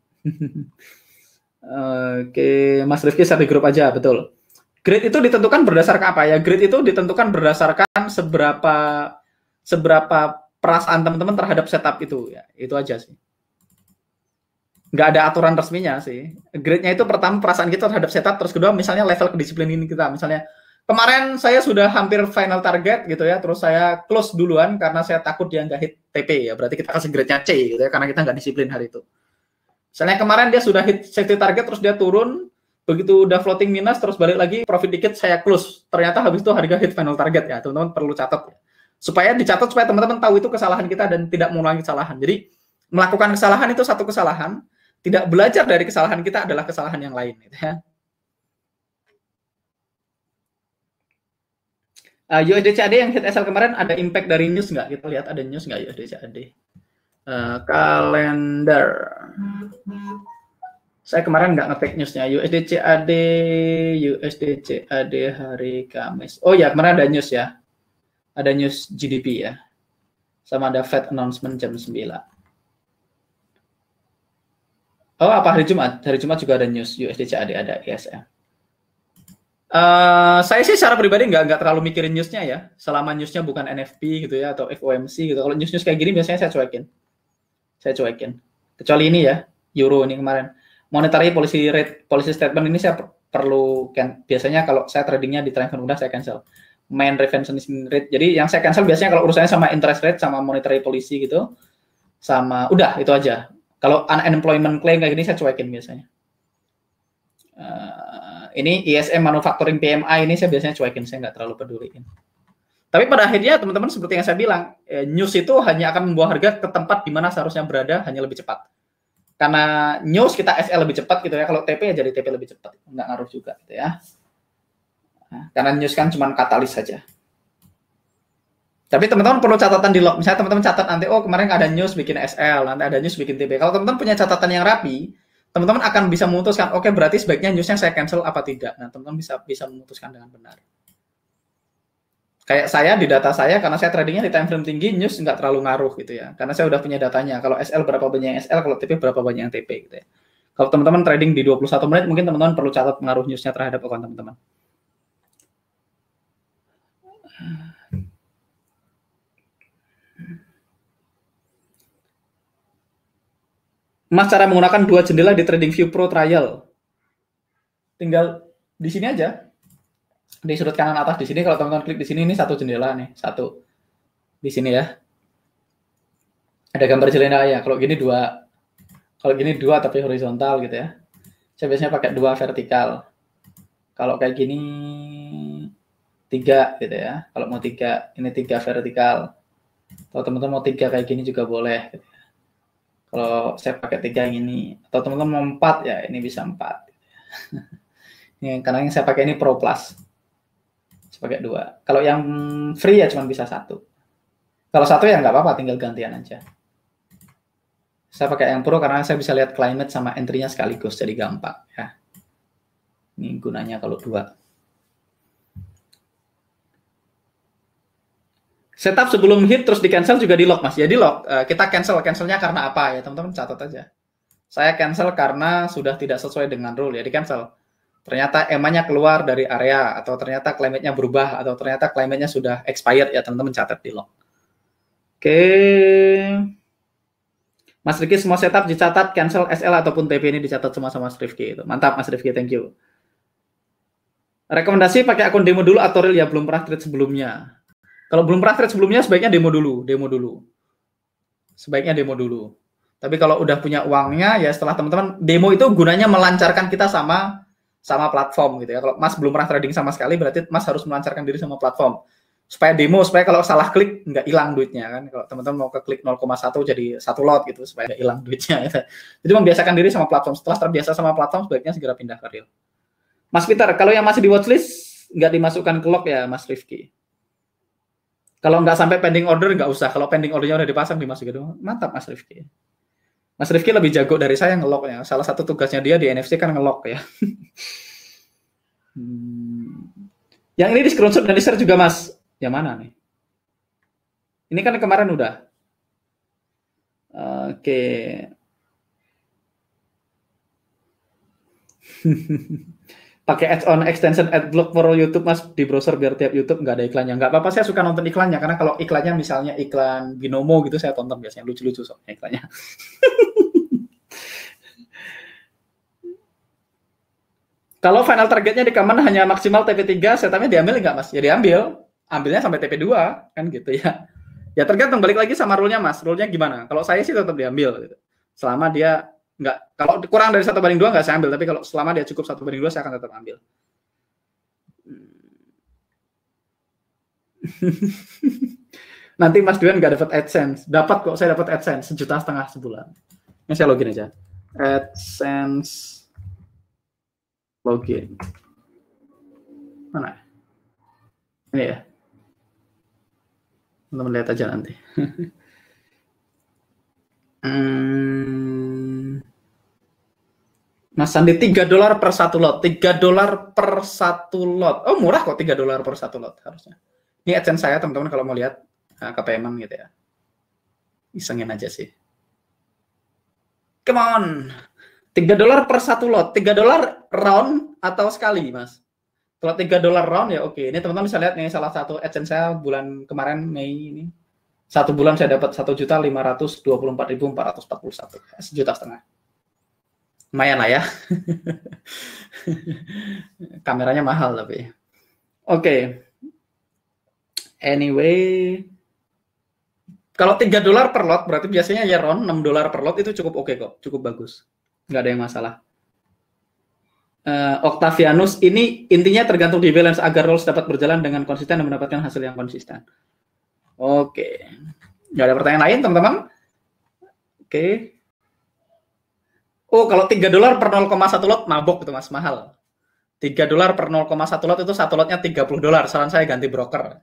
[SPEAKER 1] Oke, Mas Rifki share di grup aja, betul. Grade itu ditentukan berdasarkan apa ya? Grade itu ditentukan berdasarkan seberapa perasaan teman-teman terhadap setup itu ya. Itu aja sih. Nggak ada aturan resminya sih. Grade-nya itu pertama perasaan kita terhadap setup, terus kedua misalnya level kedisiplinan kita. Misalnya kemarin saya sudah hampir final target gitu ya, terus saya close duluan karena saya takut dia nggak hit TP ya, berarti kita kasih grade-nya C gitu ya, karena kita nggak disiplin hari itu. Misalnya kemarin dia sudah hit safety target, terus dia turun, begitu udah floating minus, terus balik lagi, profit dikit, saya close. Ternyata habis itu harga hit final target ya, teman-teman perlu catat ya. Supaya dicatat, supaya teman-teman tahu itu kesalahan kita dan tidak mengulangi kesalahan. Jadi melakukan kesalahan itu satu kesalahan, tidak belajar dari kesalahan kita adalah kesalahan yang lain gitu ya. USD CAD yang hit SL kemarin ada impact dari news nggak? Kita lihat ada news nggak USD CAD? Kalender. Saya kemarin nggak ngetik newsnya. USD CAD hari Kamis. Oh ya, kemarin ada news ya. Ada news GDP ya. Sama ada Fed announcement jam 9. Oh, apa hari Jumat? Hari Jumat juga ada news USD CAD, ada ISM. Saya sih secara pribadi nggak terlalu mikirin newsnya ya, selama newsnya bukan NFP gitu ya atau FOMC gitu. Kalau news kayak gini biasanya saya cuekin. Kecuali ini ya, Euro ini kemarin monetary policy statement ini saya perlu biasanya kalau saya tradingnya di time frame mudah saya cancel main referencing rate. Jadi yang saya cancel biasanya kalau urusannya sama interest rate sama monetary policy gitu, sama udah itu aja. Kalau unemployment claim kayak gini saya cuekin biasanya. Ini ISM manufacturing PMI ini saya biasanya cuekin, saya nggak terlalu peduliin. Tapi pada akhirnya teman-teman seperti yang saya bilang, news itu hanya akan membawa harga ke tempat di mana seharusnya berada, hanya lebih cepat. Karena news kita SL lebih cepat gitu ya, kalau TP ya jadi TP lebih cepat, nggak ngaruh juga gitu ya. Nah, karena news kan cuma katalis saja. Tapi teman-teman perlu catatan di log. Misalnya teman-teman catat nanti, oh kemarin ada news bikin SL, nanti ada news bikin TP. Kalau teman-teman punya catatan yang rapi, teman-teman akan bisa memutuskan, oke, berarti sebaiknya newsnya saya cancel apa tidak. Nah, teman-teman bisa memutuskan dengan benar. Kayak saya di data saya, karena saya tradingnya di time frame tinggi, news nggak terlalu ngaruh gitu ya. Karena saya udah punya datanya. Kalau SL berapa banyak yang SL, kalau TP berapa banyak yang TP gitu ya. Kalau teman-teman trading di 21 menit, mungkin teman-teman perlu catat pengaruh newsnya terhadap akun teman-teman. Mas, cara menggunakan 2 jendela di TradingView Pro Trial. Tinggal di sini aja. Di sudut kanan atas di sini, kalau teman-teman klik di sini, ini 1 jendela nih, 1. Di sini ya. Ada gambar jendela ya. Kalau gini 2. Kalau gini 2 tapi horizontal gitu ya. Saya biasanya pakai 2 vertikal. Kalau kayak gini 3 gitu ya. Kalau mau 3, ini 3 vertikal. Kalau teman-teman mau 3 kayak gini juga boleh gitu ya. Kalau saya pakai 3 yang ini, atau teman-teman mau 4 ya, ini bisa 4. Ini, karena yang saya pakai ini Pro Plus. Saya pakai 2. Kalau yang free ya cuma bisa 1. Kalau 1 ya nggak apa-apa, tinggal gantian aja. Saya pakai yang Pro karena saya bisa lihat climate sama entry-nya sekaligus, jadi gampang ya. Ini gunanya kalau 2. Setup sebelum hit terus di cancel juga di lock, Mas. Ya di lock. Kita cancelnya karena apa ya, teman-teman catat aja. Saya cancel karena sudah tidak sesuai dengan rule ya, di cancel. Ternyata EMA-nya keluar dari area, atau ternyata climate-nya berubah, atau ternyata climate-nya sudah expired ya, teman-teman catat di lock. Oke. Mas Rifki, semua setup dicatat, cancel SL ataupun TP ini dicatat semua sama Mas Rifki. Itu. Mantap Mas Rifki, thank you. Rekomendasi pakai akun demo dulu atau real ya, belum pernah trade sebelumnya. Kalau belum pernah trade sebelumnya, sebaiknya demo dulu. Sebaiknya demo dulu. Tapi kalau udah punya uangnya, ya setelah teman-teman, demo itu gunanya melancarkan kita sama platform gitu ya. Kalau Mas belum pernah trading sama sekali, berarti Mas harus melancarkan diri sama platform. Supaya demo, supaya kalau salah klik, nggak hilang duitnya kan. Kalau teman-teman mau ke klik 0,1 jadi 1 lot gitu, supaya nggak hilang duitnya. Gitu. Jadi membiasakan diri sama platform. Setelah terbiasa sama platform, sebaiknya segera pindah ke real. Mas Peter, kalau yang masih di watchlist, nggak dimasukkan ke lock ya, Mas Rifki. Kalau nggak sampai pending order, nggak usah. Kalau pending ordernya udah dipasang, dimasukin dong. Mantap, Mas Rifki. Mas Rifki lebih jago dari saya nge-lock ya. Salah satu tugasnya dia di NFC kan nge-lock ya. Yang ini di screenshot dan di-share juga, Mas. Yang mana nih? Ini kan kemarin udah. Oke. Pakai add-on extension adblock for YouTube Mas di browser biar tiap YouTube nggak ada iklannya. Nggak apa-apa, saya suka nonton iklannya karena kalau iklannya misalnya iklan Binomo gitu saya tonton biasanya, lucu-lucu soalnya iklannya. Kalau final targetnya di Kaman hanya maksimal TP3, setupnya diambil nggak Mas? Ya diambil. Ambilnya sampai TP2 kan gitu ya. Ya tergantung, balik lagi sama rule-nya Mas. Rule-nya gimana? Kalau saya sih tetap diambil gitu. Selama dia nggak, kalau kurang dari 1/2 nggak saya ambil, tapi kalau selama dia cukup 1/2 saya akan tetap ambil. Nanti Mas Duan nggak dapat AdSense. Dapat kok, saya dapat AdSense 1,5 juta sebulan. Ini saya login aja. AdSense login. Mana? Ini ya. Teman-teman lihat aja nanti. Mas Sandi, $3 per 1 lot. $3 per 1 lot. Oh, murah kok $3 per 1 lot harusnya. Ini AdSense saya, teman-teman, kalau mau lihat KPM gitu ya. Isengin aja sih. Come on. $3 per 1 lot. $3 round atau sekali, Mas? Kalau $3 round ya oke. Ini teman-teman bisa lihat nih, salah satu AdSense saya bulan kemarin Mei ini. 1 bulan saya dapat 1.524.441. 1,5 juta. Lumayan lah ya. Kameranya mahal tapi. Oke. Anyway, kalau $3 per lot berarti biasanya ya round $6 per lot itu cukup oke kok, cukup bagus. Nggak ada yang masalah. Octavianus, ini intinya tergantung di balance agar rules dapat berjalan dengan konsisten dan mendapatkan hasil yang konsisten. Oke. Nggak ada pertanyaan lain, teman-teman? Oke. Oh, kalau $3 per 0,1 lot, mabok itu Mas, mahal. $3 per 0,1 lot itu satu lotnya $30. Saran saya ganti broker.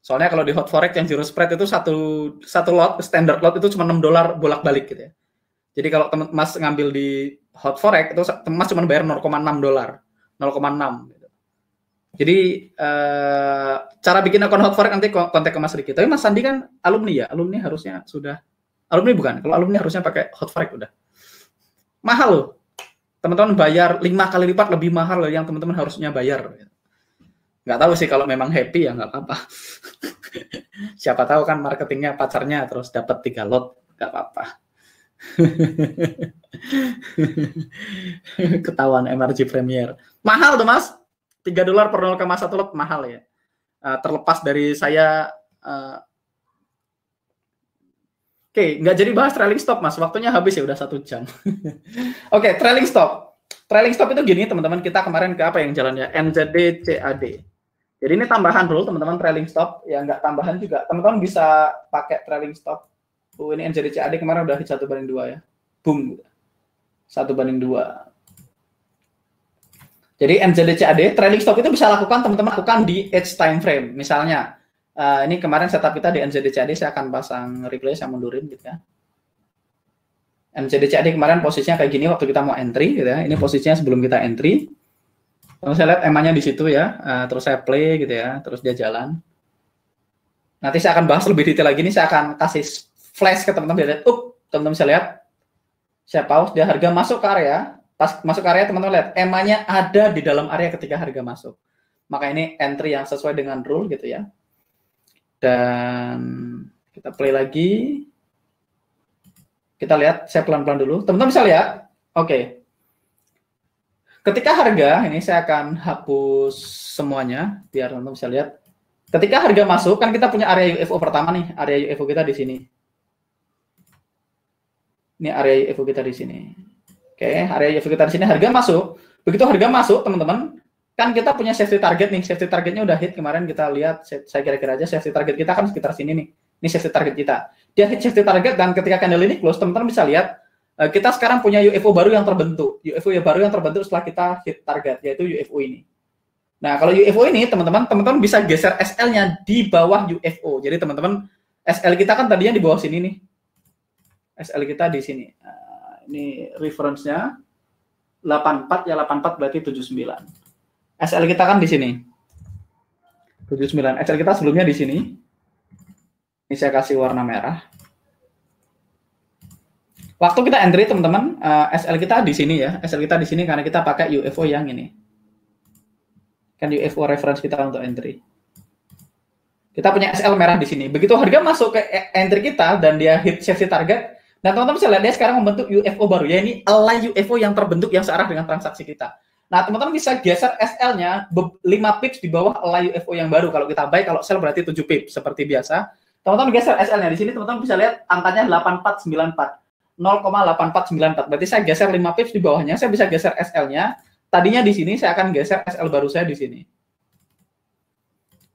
[SPEAKER 1] Soalnya kalau di hot forex yang zero spread itu satu lot, standard lot itu cuma $6 bolak-balik gitu ya. Jadi kalau Mas ngambil di hot forex itu Mas cuma bayar $0,6, 0,6. Jadi cara bikin akun hot forex nanti kontak ke Mas Riki. Tapi Mas Sandi kan alumni ya, alumni harusnya sudah alumni bukan? Kalau alumni harusnya pakai hot forex udah. Mahal loh. Teman-teman bayar 5 kali lipat lebih mahal yang teman-teman harusnya bayar. Nggak tahu sih kalau memang happy ya nggak apa-apa. Siapa tahu kan marketingnya pacarnya terus dapat 3 lot, nggak apa-apa. Ketahuan MRG Premier. Mahal tuh Mas. $3 per 0,1 lot mahal ya. Terlepas dari saya Oke, nggak jadi bahas trailing stop, Mas. Waktunya habis ya, udah 1 jam. Oke, trailing stop. Trailing stop itu gini, teman-teman. Kita kemarin ke apa yang jalannya? NZD CAD. Jadi ini tambahan dulu, teman-teman, trailing stop. Ya, nggak tambahan juga. Teman-teman bisa pakai trailing stop. Ini NZD CAD kemarin udah 1/2 ya. Boom. 1/2. Jadi NZD CAD, trailing stop itu bisa lakukan, teman-teman, lakukan di edge time frame. Misalnya, ini kemarin setup kita di NZD CAD, saya akan pasang replay, saya mundurin gitu ya. NZD CAD kemarin posisinya kayak gini waktu kita mau entry gitu ya. Ini posisinya sebelum kita entry. Terus saya lihat EMA-nya di situ ya. Terus saya play gitu ya. Terus dia jalan. Nanti saya akan bahas lebih detail lagi. Ini saya akan kasih flash ke teman-teman. Dia lihat, teman-teman bisa lihat. Saya pause, dia harga masuk ke area. Pas masuk ke area, teman-teman lihat EMA-nya ada di dalam area ketika harga masuk. Maka ini entry yang sesuai dengan rule gitu ya. Dan kita play lagi. Kita lihat, saya pelan-pelan dulu. Teman-teman bisa lihat. Oke. Ketika harga, ini saya akan hapus semuanya, biar teman-teman bisa lihat. Ketika harga masuk, kan kita punya area UFO pertama nih. Area UFO kita di sini. Ini area UFO kita di sini. Oke, area UFO kita di sini. Harga masuk. Begitu harga masuk, teman-teman, kan kita punya safety target nih. Safety targetnya udah hit kemarin kita lihat. Saya kira-kira aja safety target kita kan sekitar sini nih. Ini safety target kita. Dia hit safety target dan ketika candle ini close, teman-teman bisa lihat kita sekarang punya UFO baru yang terbentuk. UFO baru yang terbentuk setelah kita hit target, yaitu UFO ini. Nah, kalau UFO ini, teman-teman bisa geser SL-nya di bawah UFO. Jadi teman-teman, SL kita kan tadinya di bawah sini nih. SL kita di sini. Ini reference-nya 84 ya, 84 berarti 79. SL kita kan di sini. 79. SL kita sebelumnya di sini. Ini saya kasih warna merah. Waktu kita entry, teman-teman, SL kita di sini ya. SL kita di sini karena kita pakai UFO yang ini. Kan UFO reference kita untuk entry. Kita punya SL merah di sini. Begitu harga masuk ke entry kita dan dia hit safety target, dan teman-teman bisa lihat dia sekarang membentuk UFO baru. Ya, ini align UFO yang terbentuk yang searah dengan transaksi kita. Nah, teman-teman bisa geser SL-nya 5 pips di bawah align UFO yang baru. Kalau kita buy, kalau sell berarti 7 pips seperti biasa. Teman-teman geser SL-nya di sini, teman-teman bisa lihat angkanya 8494. 0,8494. Berarti saya geser 5 pips di bawahnya, saya bisa geser SL-nya. Tadinya di sini saya akan geser SL baru saya di sini.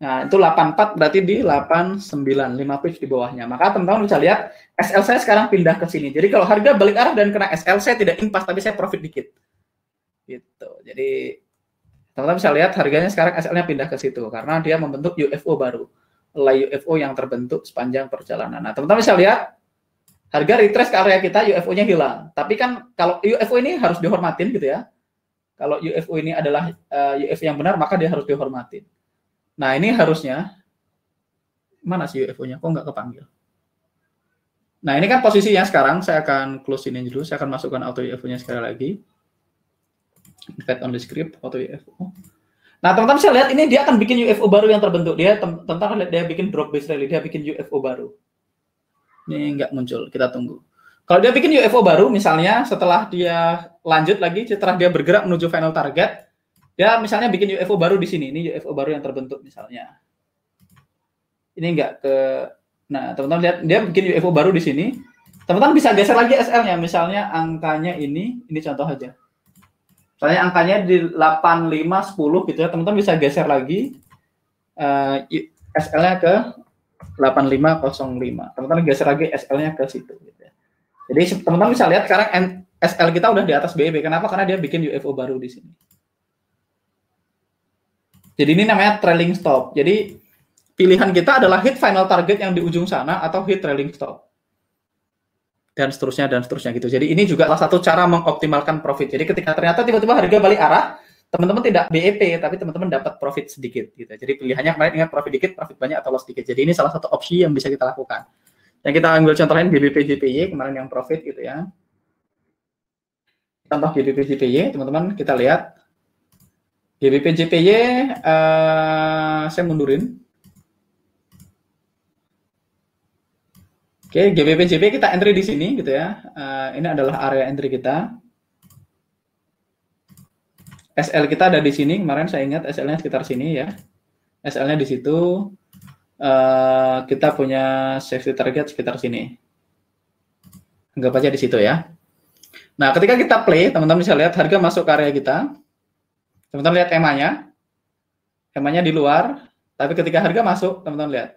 [SPEAKER 1] Nah, itu 84 berarti di 89, 5 pips di bawahnya. Maka teman-teman bisa lihat SL saya sekarang pindah ke sini. Jadi kalau harga balik arah dan kena SL, saya tidak impas tapi saya profit dikit. Gitu. Jadi teman-teman bisa lihat harganya sekarang SL-nya pindah ke situ karena dia membentuk UFO baru. UFO yang terbentuk sepanjang perjalanan. Nah, teman-teman bisa lihat harga retrace ke area kita, UFO-nya hilang. Tapi kan kalau UFO ini harus dihormatin gitu ya. Kalau UFO ini adalah UFO yang benar, maka dia harus dihormatin. Nah, ini harusnya mana sih UFO-nya? Kok nggak kepanggil? Nah, ini kan posisinya sekarang. Saya akan close ini dulu. Saya akan masukkan auto UFO-nya sekali lagi. Invite on the script, auto UFO. Nah, teman-teman bisa lihat ini dia akan bikin UFO baru yang terbentuk. Dia teman-teman lihat dia bikin drop base rally, dia bikin UFO baru. Ini nggak muncul, kita tunggu. Kalau dia bikin UFO baru, misalnya setelah dia lanjut lagi, setelah dia bergerak menuju final target, dia misalnya bikin UFO baru di sini. Ini UFO baru yang terbentuk misalnya. Ini nggak ke... Nah, teman-teman lihat, dia bikin UFO baru di sini. Teman-teman bisa geser lagi SL-nya. Misalnya angkanya ini contoh aja. Misalnya angkanya di 85, 10 gitu ya. Teman-teman bisa geser lagi SL-nya ke 8505. Teman-teman geser lagi SL-nya ke situ. Gitu ya. Jadi teman-teman bisa lihat sekarang SL kita udah di atas BEB. Kenapa? Karena dia bikin UFO baru di sini. Jadi ini namanya trailing stop. Jadi pilihan kita adalah hit final target yang di ujung sana atau hit trailing stop. dan seterusnya gitu. Jadi ini juga salah satu cara mengoptimalkan profit. Jadi ketika ternyata tiba-tiba harga balik arah, teman-teman tidak BEP, tapi teman-teman dapat profit sedikit gitu. Jadi pilihannya kemarin ingat profit dikit, profit banyak atau loss sedikit. Jadi ini salah satu opsi yang bisa kita lakukan. Yang kita ambil contoh lain GBP JPY kemarin yang profit gitu ya. Contoh GBP JPY, teman-teman kita lihat GBP JPY, saya mundurin. Oke, GBP JPY kita entry di sini gitu ya. Ini adalah area entry kita. SL kita ada di sini. Kemarin saya ingat SL-nya sekitar sini ya. SL-nya di situ. Kita punya safety target sekitar sini. Anggap aja di situ ya. Nah, ketika kita play, teman-teman bisa lihat harga masuk ke area kita. Teman-teman lihat EMA-nya. EMA-nya di luar. Tapi ketika harga masuk, teman-teman lihat.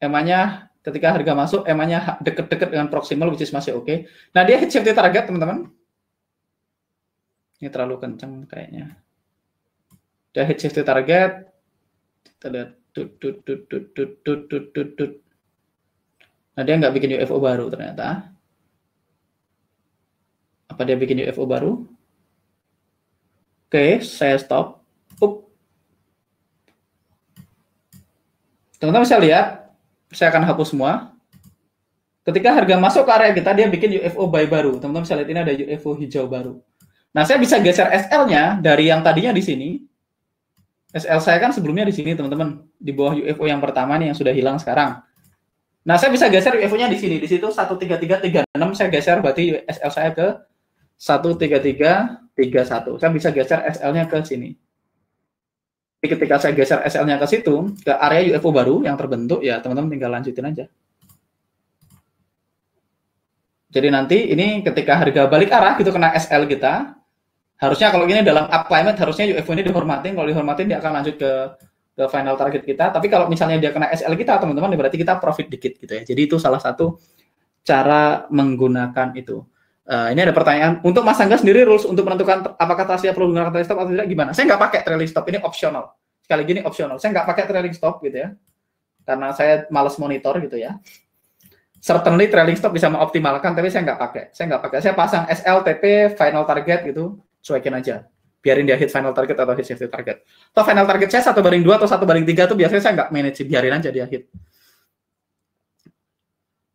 [SPEAKER 1] EMA-nya ketika harga masuk, EMA-nya deket-deket dengan proximal, which is masih oke. Nah, dia hit safety target, teman-teman. Ini terlalu kencang kayaknya. Dia hit safety target. Kita lihat. Nah, dia nggak bikin UFO baru ternyata. Apa dia bikin UFO baru? Oke, saya stop. Teman-teman bisa lihat. Saya akan hapus semua. Ketika harga masuk ke area kita, dia bikin UFO buy baru. Teman-teman bisa lihat ini ada UFO hijau baru. Nah, saya bisa geser SL-nya dari yang tadinya di sini. SL saya kan sebelumnya di sini, teman-teman. Di bawah UFO yang pertama nih yang sudah hilang sekarang. Nah, saya bisa geser UFO-nya di sini. Di situ 13336, saya geser berarti SL saya ke 13331. Saya bisa geser SL-nya ke sini. Ketika saya geser SL-nya ke situ, ke area UFO baru yang terbentuk, ya teman-teman tinggal lanjutin aja. Jadi nanti ini ketika harga balik arah gitu kena SL kita, harusnya kalau ini dalam up climate harusnya UFO ini dihormatin. Kalau dihormatin dia akan lanjut ke final target kita. Tapi kalau misalnya dia kena SL kita, teman-teman, berarti kita profit dikit gitu ya. Jadi itu salah satu cara menggunakan itu. Ini ada pertanyaan, untuk Mas Angga sendiri rules untuk menentukan apakah Tasya perlu menggunakan trailing stop atau tidak, gimana? Saya nggak pakai trailing stop, ini optional. Sekali lagi ini optional. Saya nggak pakai trailing stop gitu ya, karena saya malas monitor gitu ya. Certainly trailing stop bisa mengoptimalkan, tapi saya nggak pakai. Saya pasang SL, TP, final target gitu, cuekin aja. Biarin dia hit final target atau hit safety target. Atau final target saya 1/2 atau 1/3 tuh biasanya saya nggak manage, biarin aja dia hit.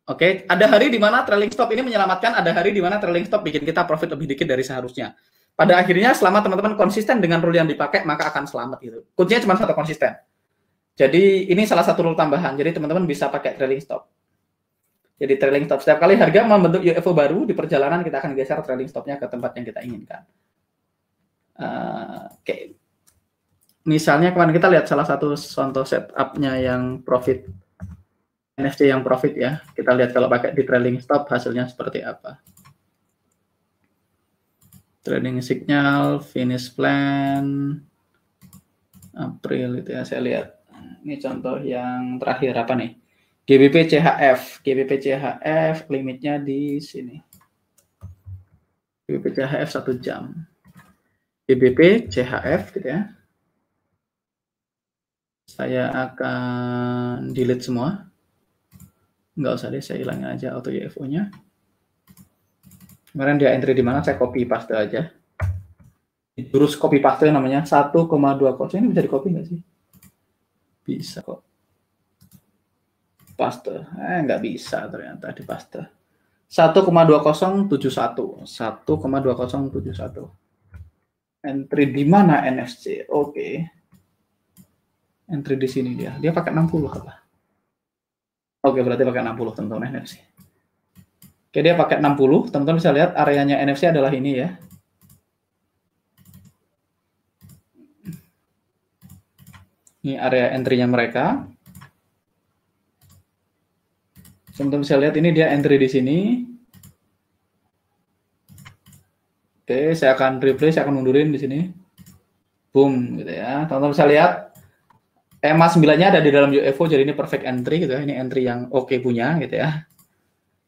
[SPEAKER 1] Oke, ada hari di mana trailing stop ini menyelamatkan, ada hari di mana trailing stop bikin kita profit lebih dikit dari seharusnya. Pada akhirnya, selama teman-teman konsisten dengan rule yang dipakai, maka akan selamat gitu. Kuncinya cuma satu, konsisten. Jadi ini salah satu rule tambahan. Jadi teman-teman bisa pakai trailing stop. Jadi trailing stop setiap kali harga membentuk UFO baru di perjalanan, kita akan geser trailing stopnya ke tempat yang kita inginkan. Oke. Misalnya kemarin kita lihat salah satu contoh setupnya yang profit. NFC yang profit ya, kita lihat kalau pakai di trailing stop hasilnya seperti apa. Trading signal, finish plan, April itu ya, saya lihat. Ini contoh yang terakhir apa nih? GBP CHF, limitnya di sini. GBP CHF 1 jam. GBP CHF gitu ya. Saya akan delete semua. Nggak usah deh, saya hilangin aja auto UFO-nya. Kemarin dia entry di mana, saya copy paste aja. Jurus copy paste namanya 1,20. Ini bisa di copy nggak sih? Bisa kok. Paste. Nggak bisa ternyata di paste. 1,2071. 1,2071. Entry di mana NFC? Oke. Entry di sini dia. Dia pakai 60 apa? Oke, berarti pakai 60 teman-teman NFC. Oke, dia pakai 60. Teman-teman bisa lihat areanya NFC adalah ini ya. Ini area entry-nya mereka. Teman-teman bisa lihat ini dia entry di sini. Oke, saya akan replay, saya akan mundurin di sini. Boom, gitu ya. Teman-teman bisa lihat EMA 9-nya ada di dalam UFO, jadi ini perfect entry gitu ya. Ini entry yang oke punya gitu ya.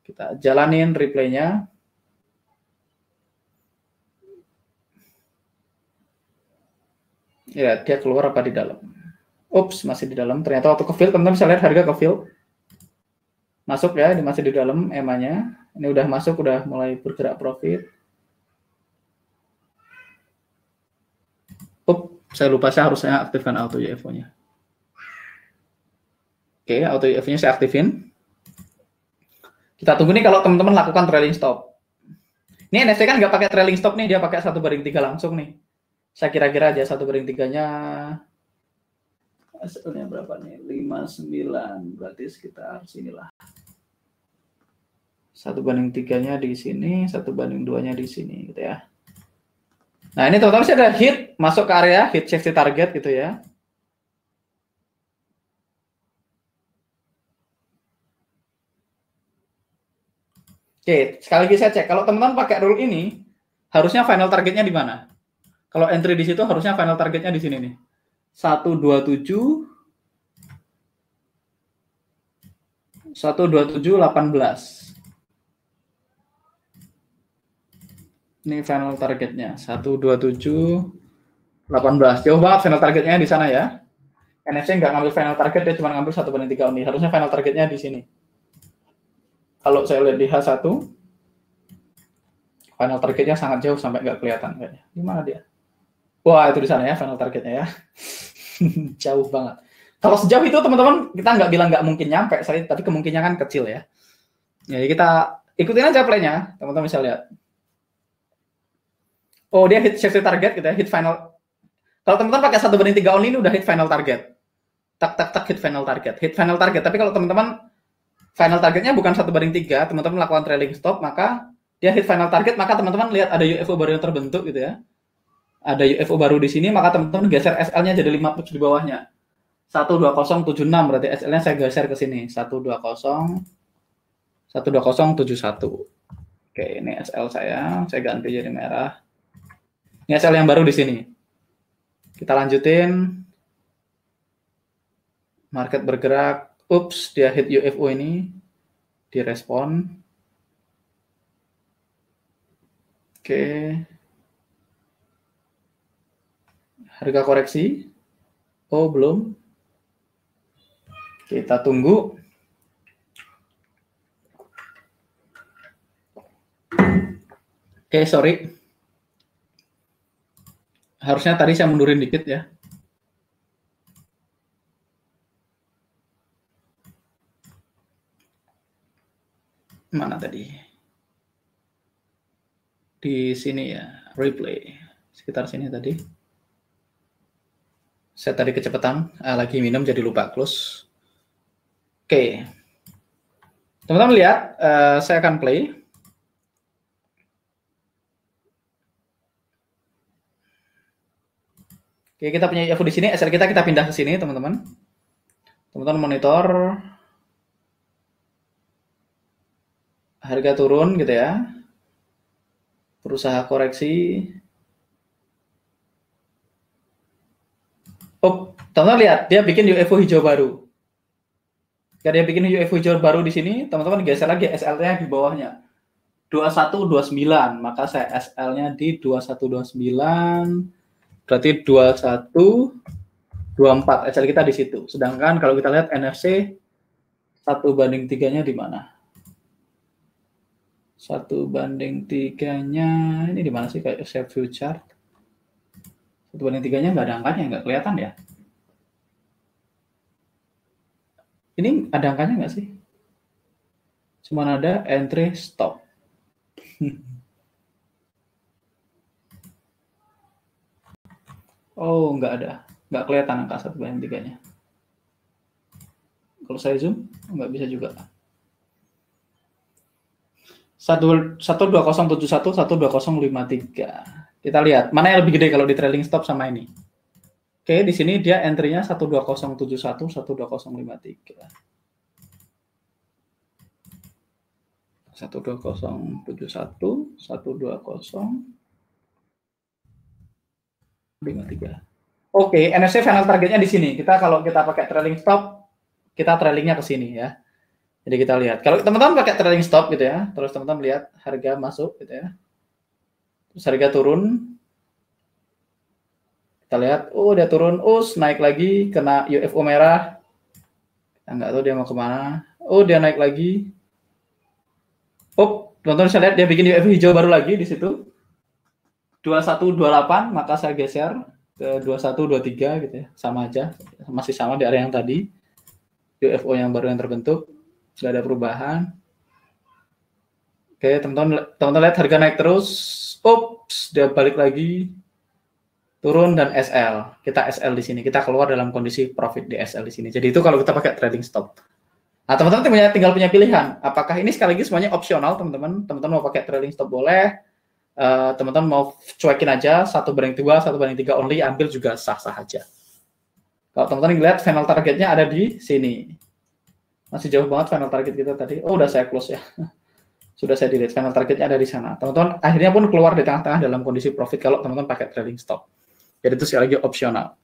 [SPEAKER 1] Kita jalanin replaynya. Ya, dia keluar apa di dalam? Ups, masih di dalam. Ternyata waktu ke fill, teman-teman bisa lihat harga ke fill. Masuk ya, ini masih di dalam EMA-nya. Ini udah masuk, udah mulai bergerak profit. Saya lupa, saya harusnya aktifkan auto UFO-nya. Oke, auto UFO-nya saya aktifin. Kita tunggu nih kalau teman-teman lakukan trailing stop. Ini NFC kan nggak pakai trailing stop nih, dia pakai 1/3 langsung nih. Saya kira-kira aja 1/3-nya hasilnya berapa nih? 59, berarti sekitar sinilah. 1/3-nya di sini, 1/2-nya di sini gitu ya. Nah, ini teman-teman saya ada hit masuk ke area hit safety target gitu ya. Oke, sekali lagi saya cek. Kalau teman-teman pakai rule ini, harusnya final targetnya di mana? Kalau entry di situ harusnya final targetnya di sini nih. 127 12718. Ini final targetnya 12718. Jauh banget final targetnya di sana ya. NFC nggak ngambil final target, dia cuma ngambil 1/3 ini. Harusnya final targetnya di sini. Kalau saya lihat di H1, final targetnya sangat jauh sampai nggak kelihatan kayaknya. Gimana dia? Wah, itu di sana ya final targetnya ya. Jauh banget. Kalau sejauh itu teman-teman, kita nggak bilang nggak mungkin nyampe, tapi kemungkinannya kan kecil ya. Jadi kita ikutin aja play-nya, teman-teman bisa lihat. Oh, dia hit safety target gitu ya, hit final. Kalau teman-teman pakai 1/3 only ini udah hit final target. Tak hit final target. Hit final target. Tapi kalau teman-teman final targetnya bukan 1/3, teman-teman melakukan trailing stop, maka dia hit final target, maka teman-teman lihat ada UFO baru yang terbentuk gitu ya. Ada UFO baru di sini, maka teman-teman geser SL-nya jadi 5 push di bawahnya. 12076 berarti SL-nya saya geser ke sini. 12071. Oke, ini SL saya ganti jadi merah. Ini SL yang baru di sini. Kita lanjutin. Market bergerak. Ups, dia hit UFO ini. Direspon. Oke. Harga koreksi. Oh, belum. Kita tunggu. Oke, sorry. Harusnya tadi saya mundurin dikit ya. Mana tadi? Di sini ya, replay. Sekitar sini tadi. Saya tadi kecepatan, lagi minum jadi lupa close. Oke. Teman-teman lihat, saya akan play. Oke, kita punya UFO di sini, SL kita pindah ke sini, teman-teman. Teman-teman monitor. Harga turun gitu ya. Berusaha koreksi. Oh, teman-teman lihat, dia bikin UFO hijau baru. Dia bikin UFO hijau baru di sini, teman-teman geser lagi SL-nya di bawahnya. 2129, maka saya SL-nya di 2129. Berarti 2124 SL kita di situ. Sedangkan kalau kita lihat NFC 1/3-nya di mana? 1/3-nya ini di mana sih, kayak save view chart? 1/3-nya nggak ada angkanya, nggak kelihatan ya? Ini ada angkanya nggak sih? Cuma ada entry stop. Oh, nggak ada. Nggak kelihatan angka 1/3-nya. Kalau saya zoom, nggak bisa juga. 12071, 12053. Kita lihat, mana yang lebih gede kalau di trailing stop sama ini. Oke, di sini dia entry-nya 12071, 12053. 12071, 12053. Oke, NFC final targetnya di sini. Kalau kita pakai trailing stop, kita trailingnya ke sini ya. Jadi kita lihat. Kalau teman-teman pakai trailing stop gitu ya, terus teman-teman lihat harga masuk gitu ya. Terus harga turun. Kita lihat, oh dia turun, naik lagi, kena UFO merah. Kita nggak tahu dia mau kemana. Oh, dia naik lagi. Oh, teman-teman bisa lihat dia bikin UFO hijau baru lagi di situ. 2128, maka saya geser ke 2123 gitu ya. Sama aja, masih sama di area yang tadi. UFO yang baru yang terbentuk, nggak ada perubahan. Oke, teman-teman lihat harga naik terus. Ups, dia balik lagi. Turun dan SL. Kita SL di sini. Kita keluar dalam kondisi profit di SL di sini. Jadi itu kalau kita pakai trading stop. Nah, teman-teman tinggal punya pilihan. Apakah ini sekali lagi semuanya opsional, teman-teman? Teman-teman mau pakai trading stop boleh. Teman-teman mau cuekin aja 1/2, 1/3 only, ambil juga sah-sah aja. Kalau teman-teman lihat final targetnya ada di sini. Masih jauh banget final target kita tadi. Oh, udah saya close ya. Sudah saya delete. Final targetnya ada di sana. Teman-teman akhirnya pun keluar di tengah-tengah dalam kondisi profit kalau teman-teman pakai trading stop. Jadi itu sekali lagi opsional.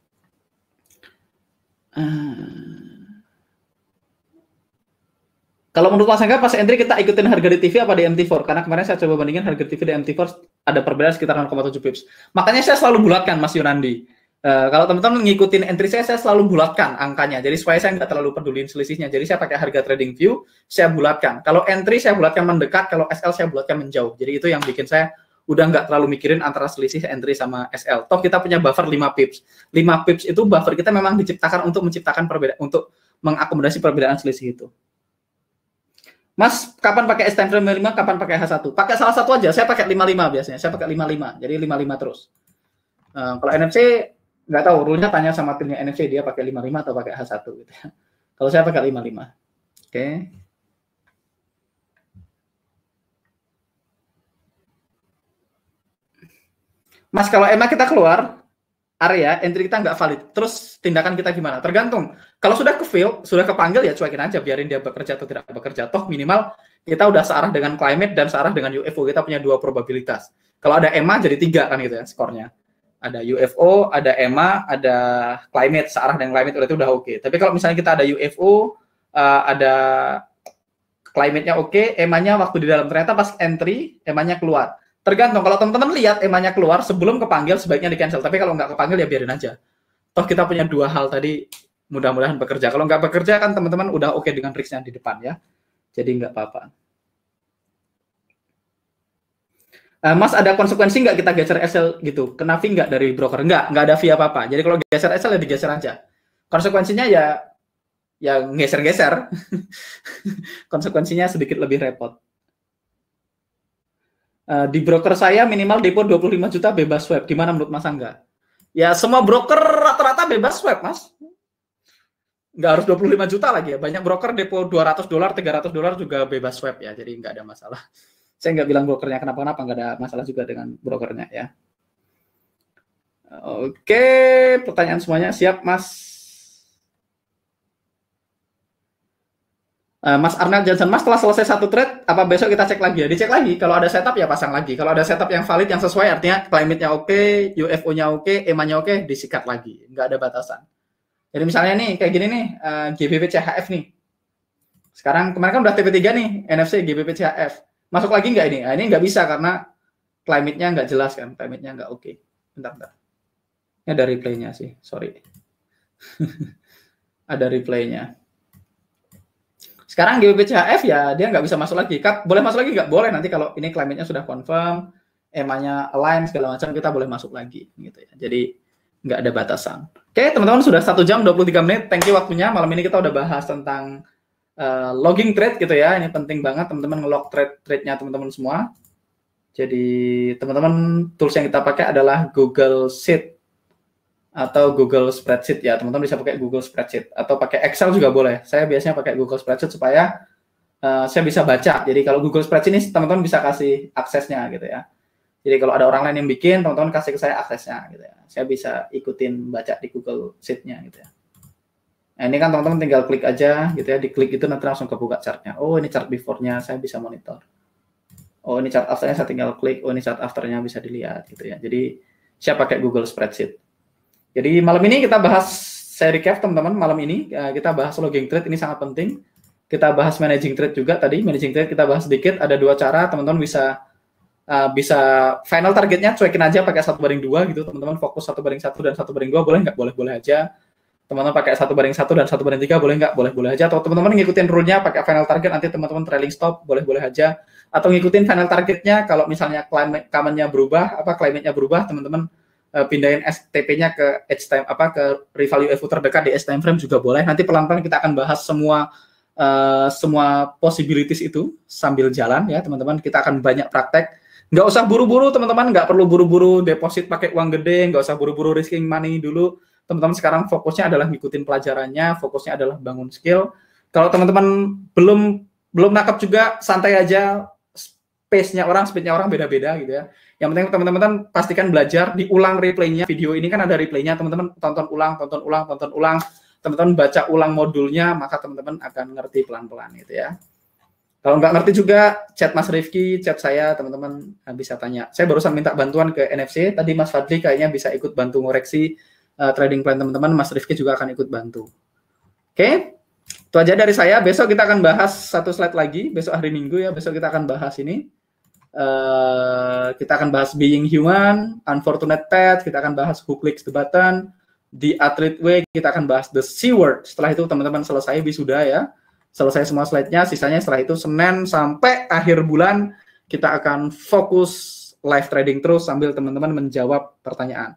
[SPEAKER 1] Kalau menurut Mas Angga, pas entry kita ikutin harga di TV apa di MT4? Karena kemarin saya coba bandingin harga TV di MT4 ada perbedaan sekitar 0,7 pips. Makanya saya selalu bulatkan, Mas Yunandi. Kalau teman-teman ngikutin entry saya selalu bulatkan angkanya. Jadi supaya saya nggak terlalu peduliin selisihnya. Jadi saya pakai harga trading view, saya bulatkan. Kalau entry saya bulatkan mendekat, kalau SL saya bulatkan menjauh. Jadi itu yang bikin saya udah nggak terlalu mikirin antara selisih entry sama SL. Toh kita punya buffer 5 pips. 5 pips itu buffer kita memang diciptakan untuk menciptakan perbedaan, untuk mengakomodasi perbedaan selisih itu. Mas, kapan pakai S time frame 5, kapan pakai H1? Pakai salah satu aja. Saya pakai 55 biasanya. Saya pakai 55. Jadi 55 terus. Kalau NFC nggak tahu, rule-nya tanya sama timnya NFC dia pakai 55 atau pakai H1 gitu ya. Kalau saya pakai 55. Oke. Mas, kalau EMA kita keluar area, entry kita nggak valid. Terus tindakan kita gimana? Tergantung. Kalau sudah ke field, sudah kepanggil ya cuekin aja, biarin dia bekerja atau tidak bekerja. Toh minimal kita udah searah dengan climate dan searah dengan UFO. Kita punya 2 probabilitas. Kalau ada EMA jadi 3 kan gitu ya skornya. Ada UFO, ada EMA, ada climate, searah dengan climate itu udah oke. Tapi kalau misalnya kita ada UFO, ada climate-nya oke, EMA-nya waktu di dalam ternyata pas entry, EMA-nya keluar. Tergantung, kalau teman-teman lihat EMA-nya keluar sebelum kepanggil, sebaiknya di-cancel. Tapi kalau nggak kepanggil, ya biarin aja. Toh kita punya 2 hal tadi, mudah-mudahan bekerja. Kalau nggak bekerja, kan teman-teman udah oke dengan risk-nya di depan ya. Jadi nggak apa-apa. Mas, ada konsekuensi nggak kita geser SL gitu? Kena fee nggak dari broker? Nggak ada fee apa-apa. Jadi kalau geser SL ya digeser aja. Konsekuensinya ya geser-geser. Konsekuensinya sedikit lebih repot. Di broker saya minimal depo 25 juta bebas swap. Gimana menurut Mas Angga? Ya semua broker rata-rata bebas swap, Mas. Nggak harus 25 juta lagi ya. Banyak broker depo $200, $300 juga bebas swap ya. Jadi nggak ada masalah. Saya nggak bilang brokernya kenapa-kenapa, nggak ada masalah juga dengan brokernya ya. Oke, pertanyaan semuanya siap, Mas. Mas Arnel Johnson, Mas setelah selesai satu trade, apa besok kita cek lagi ya? Dicek lagi, kalau ada setup ya pasang lagi. Kalau ada setup yang valid, yang sesuai, artinya climate-nya oke, UFO-nya oke, EMA-nya oke, disikat lagi. Nggak ada batasan. Jadi misalnya nih, kayak gini nih, GBP CHF nih. Sekarang, kemarin kan udah TP3 nih, NFC, GBP CHF. Masuk lagi nggak ini? Nah, ini nggak bisa karena climate-nya nggak jelas kan, climate-nya nggak oke. Bentar. Ini ada replay-nya sih, sorry. Ada replay-nya. Sekarang GBP CHF ya dia nggak bisa masuk lagi. Boleh masuk lagi nggak? Boleh, nanti kalau ini climate-nya sudah confirm, EMA-nya align segala macam, kita boleh masuk lagi gitu ya. Jadi nggak ada batasan. Oke, teman-teman, sudah 1 jam 23 menit. Thank you waktunya. Malam ini kita udah bahas tentang logging trade gitu ya. Ini penting banget teman-teman nge-log trade-nya teman-teman semua. Jadi teman-teman tools yang kita pakai adalah Google Sheet atau Google Spreadsheet ya. Teman-teman bisa pakai Google Spreadsheet atau pakai Excel juga boleh. Saya biasanya pakai Google Spreadsheet supaya saya bisa baca. Jadi kalau Google Spreadsheet ini teman-teman bisa kasih aksesnya gitu ya. Jadi kalau ada orang lain yang bikin, teman-teman kasih ke saya aksesnya gitu ya. Saya bisa ikutin baca di Google Sheet-nya gitu ya. Nah, ini kan teman-teman tinggal klik aja gitu ya. Diklik itu nanti langsung kebuka chartnya. Oh, ini chart before-nya saya bisa monitor. Oh, ini chart after-nya saya tinggal klik. Oh, ini chart after-nya bisa dilihat gitu ya. Jadi saya pakai Google Spreadsheet. Jadi malam ini kita bahas, saya recap teman-teman, malam ini kita bahas logging trade, ini sangat penting. Kita bahas managing trade juga tadi. Managing trade kita bahas sedikit, ada 2 cara teman-teman bisa final targetnya cuekin aja pakai 1/2 gitu, teman-teman fokus 1/1 dan 1/2, boleh nggak? Boleh aja. teman-teman pakai 1/1 dan 1/3 boleh nggak? Boleh-boleh aja. Atau teman-teman ngikutin rule-nya pakai final target, nanti teman-teman trailing stop, boleh-boleh aja. Atau ngikutin final targetnya, kalau misalnya climate-nya berubah, climate-nya berubah, teman-teman pindahin STP-nya ke edge time, ke revalue EVO terdekat di edge time frame juga boleh. Nanti pelan-pelan kita akan bahas semua possibilities itu sambil jalan ya teman-teman. Kita akan banyak praktek. Nggak usah buru-buru teman-teman, nggak perlu buru-buru deposit pakai uang gede, nggak usah buru-buru risking money dulu. Teman-teman sekarang fokusnya adalah ngikutin pelajarannya, fokusnya adalah bangun skill. Kalau teman-teman belum nangkep juga, santai aja. Pace-nya orang, speed-nya orang beda-beda gitu ya. Yang penting teman-teman pastikan belajar, diulang replaynya. Video ini kan ada replaynya, teman-teman tonton ulang. Teman-teman baca ulang modulnya, maka teman-teman akan ngerti pelan-pelan gitu ya. Kalau nggak ngerti juga, chat Mas Rifki, chat saya, teman-teman bisa tanya. Saya barusan minta bantuan ke NFC, tadi Mas Fadli kayaknya bisa ikut bantu ngoreksi trading plan teman-teman, Mas Rifki juga akan ikut bantu. Oke, itu aja dari saya. Besok kita akan bahas satu slide lagi, besok hari Minggu ya, besok kita akan bahas ini. Kita akan bahas being human, unfortunate pet, kita akan bahas who clicks the button, the athlete way, kita akan bahas the C word. Setelah itu teman-teman selesai wisuda ya, selesai semua slide-nya, sisanya setelah itu Senin sampai akhir bulan kita akan fokus live trading terus sambil teman-teman menjawab pertanyaan.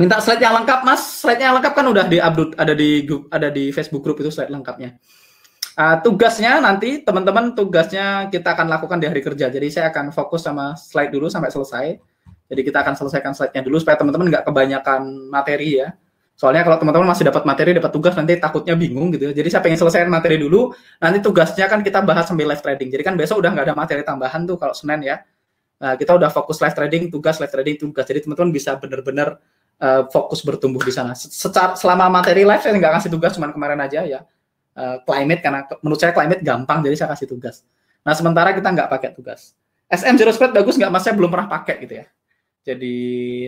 [SPEAKER 1] Minta slide yang lengkap Mas, slide-nya yang lengkap kan udah di-upload, ada di Facebook group itu slide lengkapnya. Tugasnya nanti teman-teman, tugasnya kita akan lakukan di hari kerja. Jadi saya akan fokus sama slide dulu sampai selesai. Jadi kita akan selesaikan slide-nya dulu supaya teman-teman nggak kebanyakan materi ya. Soalnya kalau teman-teman masih dapat materi, dapat tugas, nanti takutnya bingung gitu ya. Jadi saya pengen selesaikan materi dulu, nanti tugasnya kan kita bahas sambil live trading. Jadi kan besok udah nggak ada materi tambahan tuh kalau Senin ya. Kita udah fokus live trading, tugas. Jadi teman-teman bisa benar-benar fokus bertumbuh di sana. Selama materi live saya nggak kasih tugas, cuman kemarin aja ya. Climate, karena menurut saya climate gampang, jadi saya kasih tugas. Nah, sementara kita nggak pakai tugas. SM Zero Spread bagus nggak Mas? Saya belum pernah pakai gitu ya. Jadi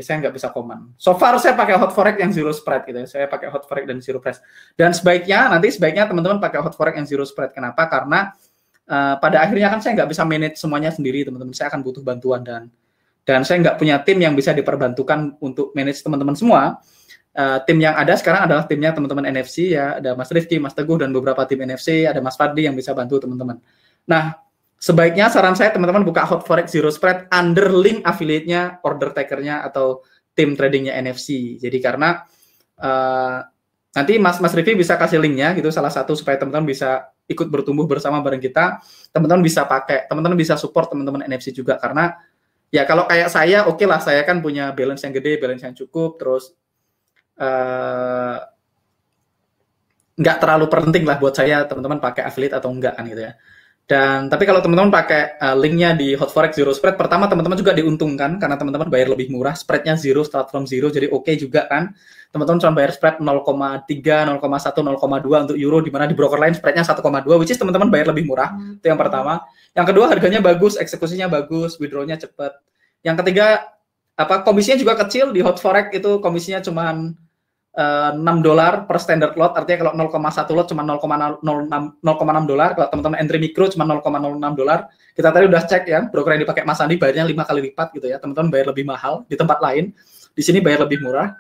[SPEAKER 1] saya nggak bisa komen. So far saya pakai Hot Forex yang Zero Spread gitu ya. Saya pakai Hot Forex dan Zero Price. Dan sebaiknya teman-teman pakai Hot Forex yang Zero Spread. Kenapa? Karena pada akhirnya kan saya nggak bisa manage semuanya sendiri, teman-teman. Saya akan butuh bantuan dan saya nggak punya tim yang bisa diperbantukan untuk manage teman-teman semua. Tim yang ada sekarang adalah timnya teman-teman NFC ya, ada Mas Rifki, Mas Teguh, dan beberapa tim NFC, ada Mas Fadli yang bisa bantu teman-teman. Nah, sebaiknya saran saya teman-teman buka Hot Forex Zero Spread under link affiliate-nya, order taker-nya, atau tim tradingnya NFC. Jadi karena nanti Mas Rifki bisa kasih link-nya gitu, salah satu supaya teman-teman bisa ikut bertumbuh bersama bareng kita, teman-teman bisa pakai, teman-teman bisa support teman-teman NFC juga, karena ya kalau kayak saya, oke lah, saya kan punya balance yang gede, balance yang cukup, terus nggak terlalu penting lah buat saya teman-teman pakai affiliate atau enggak kan gitu ya. Dan tapi kalau teman-teman pakai linknya di Hot Forex Zero Spread, pertama teman-teman juga diuntungkan karena teman-teman bayar lebih murah, spreadnya zero, start from zero, jadi oke juga kan. Teman-teman cuma bayar spread 0,3, 0,1, 0,2 untuk euro, di mana di broker lain spreadnya 1,2, which is teman-teman bayar lebih murah. Itu yang pertama. Yang kedua, harganya bagus, eksekusinya bagus, withdrawnya cepat. Yang ketiga, komisinya juga kecil. Di Hot Forex itu komisinya cuma $6 per standard lot, artinya kalau 0,1 lot cuma $0,6. Kalau teman-teman entry mikro cuma $0,06. Kita tadi udah cek ya, broker yang dipakai Mas Andi bayarnya 5 kali lipat gitu ya. Teman-teman bayar lebih mahal di tempat lain, di sini bayar lebih murah.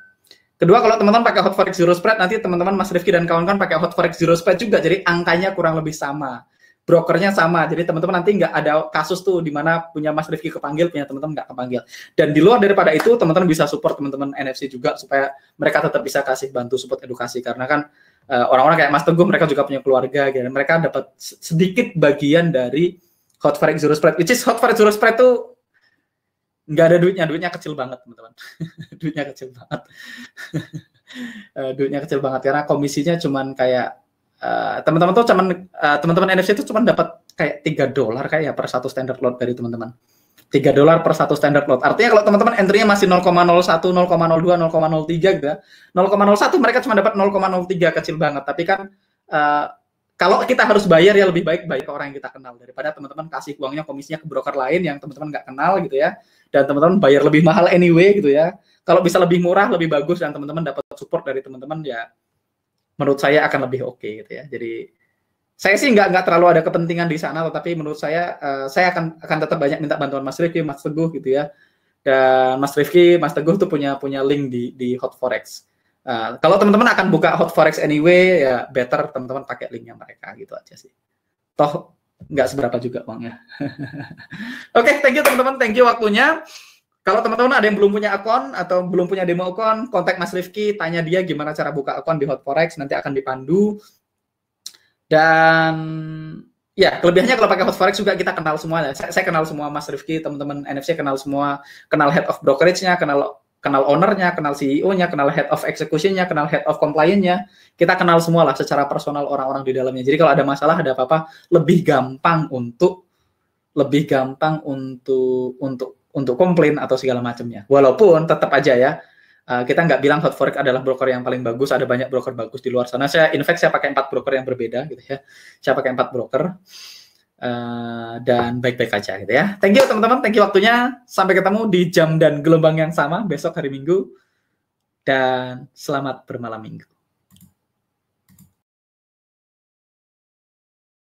[SPEAKER 1] Kedua, kalau teman-teman pakai Hot Forex Zero Spread, nanti teman-teman Mas Rifki dan kawan-kawan pakai Hot Forex Zero Spread juga, jadi angkanya kurang lebih sama. Brokernya sama, jadi teman-teman nanti nggak ada kasus tuh di mana punya Mas Rifki kepanggil, punya teman-teman nggak kepanggil. Dan di luar daripada itu, teman-teman bisa support teman-teman NFC juga supaya mereka tetap bisa kasih bantu support edukasi, karena kan orang-orang kayak Mas Teguh, mereka juga punya keluarga, gitu. Mereka dapat sedikit bagian dari Hot Forex Zero Spread, which is Hot Forex Zero Spread tuh nggak ada duitnya kecil banget teman-teman. Duitnya kecil banget. Duitnya kecil banget karena komisinya cuman kayak teman-teman tuh teman-teman NFC itu cuma dapat kayak $3 kayak ya per satu standard lot dari teman-teman. $3 per satu standard lot. Artinya kalau teman-teman entry-nya masih 0,01, 0,02, 0,03 gitu ya. 0,01 mereka cuma dapat 0,03, kecil banget. Tapi kan kalau kita harus bayar ya lebih baik ke orang yang kita kenal daripada teman-teman kasih uangnya komisinya ke broker lain yang teman-teman nggak kenal gitu ya. Dan teman-teman bayar lebih mahal anyway gitu ya. Kalau bisa lebih murah, lebih bagus, dan teman-teman dapat support dari teman-teman ya, menurut saya akan lebih oke gitu ya. Jadi saya sih nggak terlalu ada kepentingan di sana, tetapi menurut saya akan tetap banyak minta bantuan Mas Rifki, Mas Teguh gitu ya. Dan Mas Rifki, Mas Teguh tuh punya link di Hot Forex. Kalau teman-teman akan buka hot forex anyway, ya better teman-teman pakai linknya mereka gitu aja sih. Toh nggak seberapa juga uangnya. Oke, thank you teman-teman, thank you waktunya. Kalau teman-teman ada yang belum punya akun atau belum punya demo akun, kontak Mas Rifki, tanya dia gimana cara buka akun di hot forex, nanti akan dipandu. Dan ya, kelebihannya kalau pakai hot forex juga kita kenal semua. Saya kenal semua Mas Rifki, teman-teman NFC kenal semua, kenal head of brokerage-nya, kenal owner-nya, kenal CEO-nya, kenal head of execution-nya, kenal head of compliance-nya. Kita kenal semua lah secara personal orang-orang di dalamnya. Jadi kalau ada masalah, ada apa-apa, lebih gampang untuk komplain atau segala macamnya. Walaupun tetap aja ya, kita nggak bilang hot forex adalah broker yang paling bagus, ada banyak broker bagus di luar sana. Saya pakai 4 broker yang berbeda gitu ya. Saya pakai 4 broker dan baik-baik aja gitu ya. Thank you teman-teman, thank you waktunya. Sampai ketemu di jam dan gelombang yang sama besok hari Minggu. Dan selamat bermalam Minggu.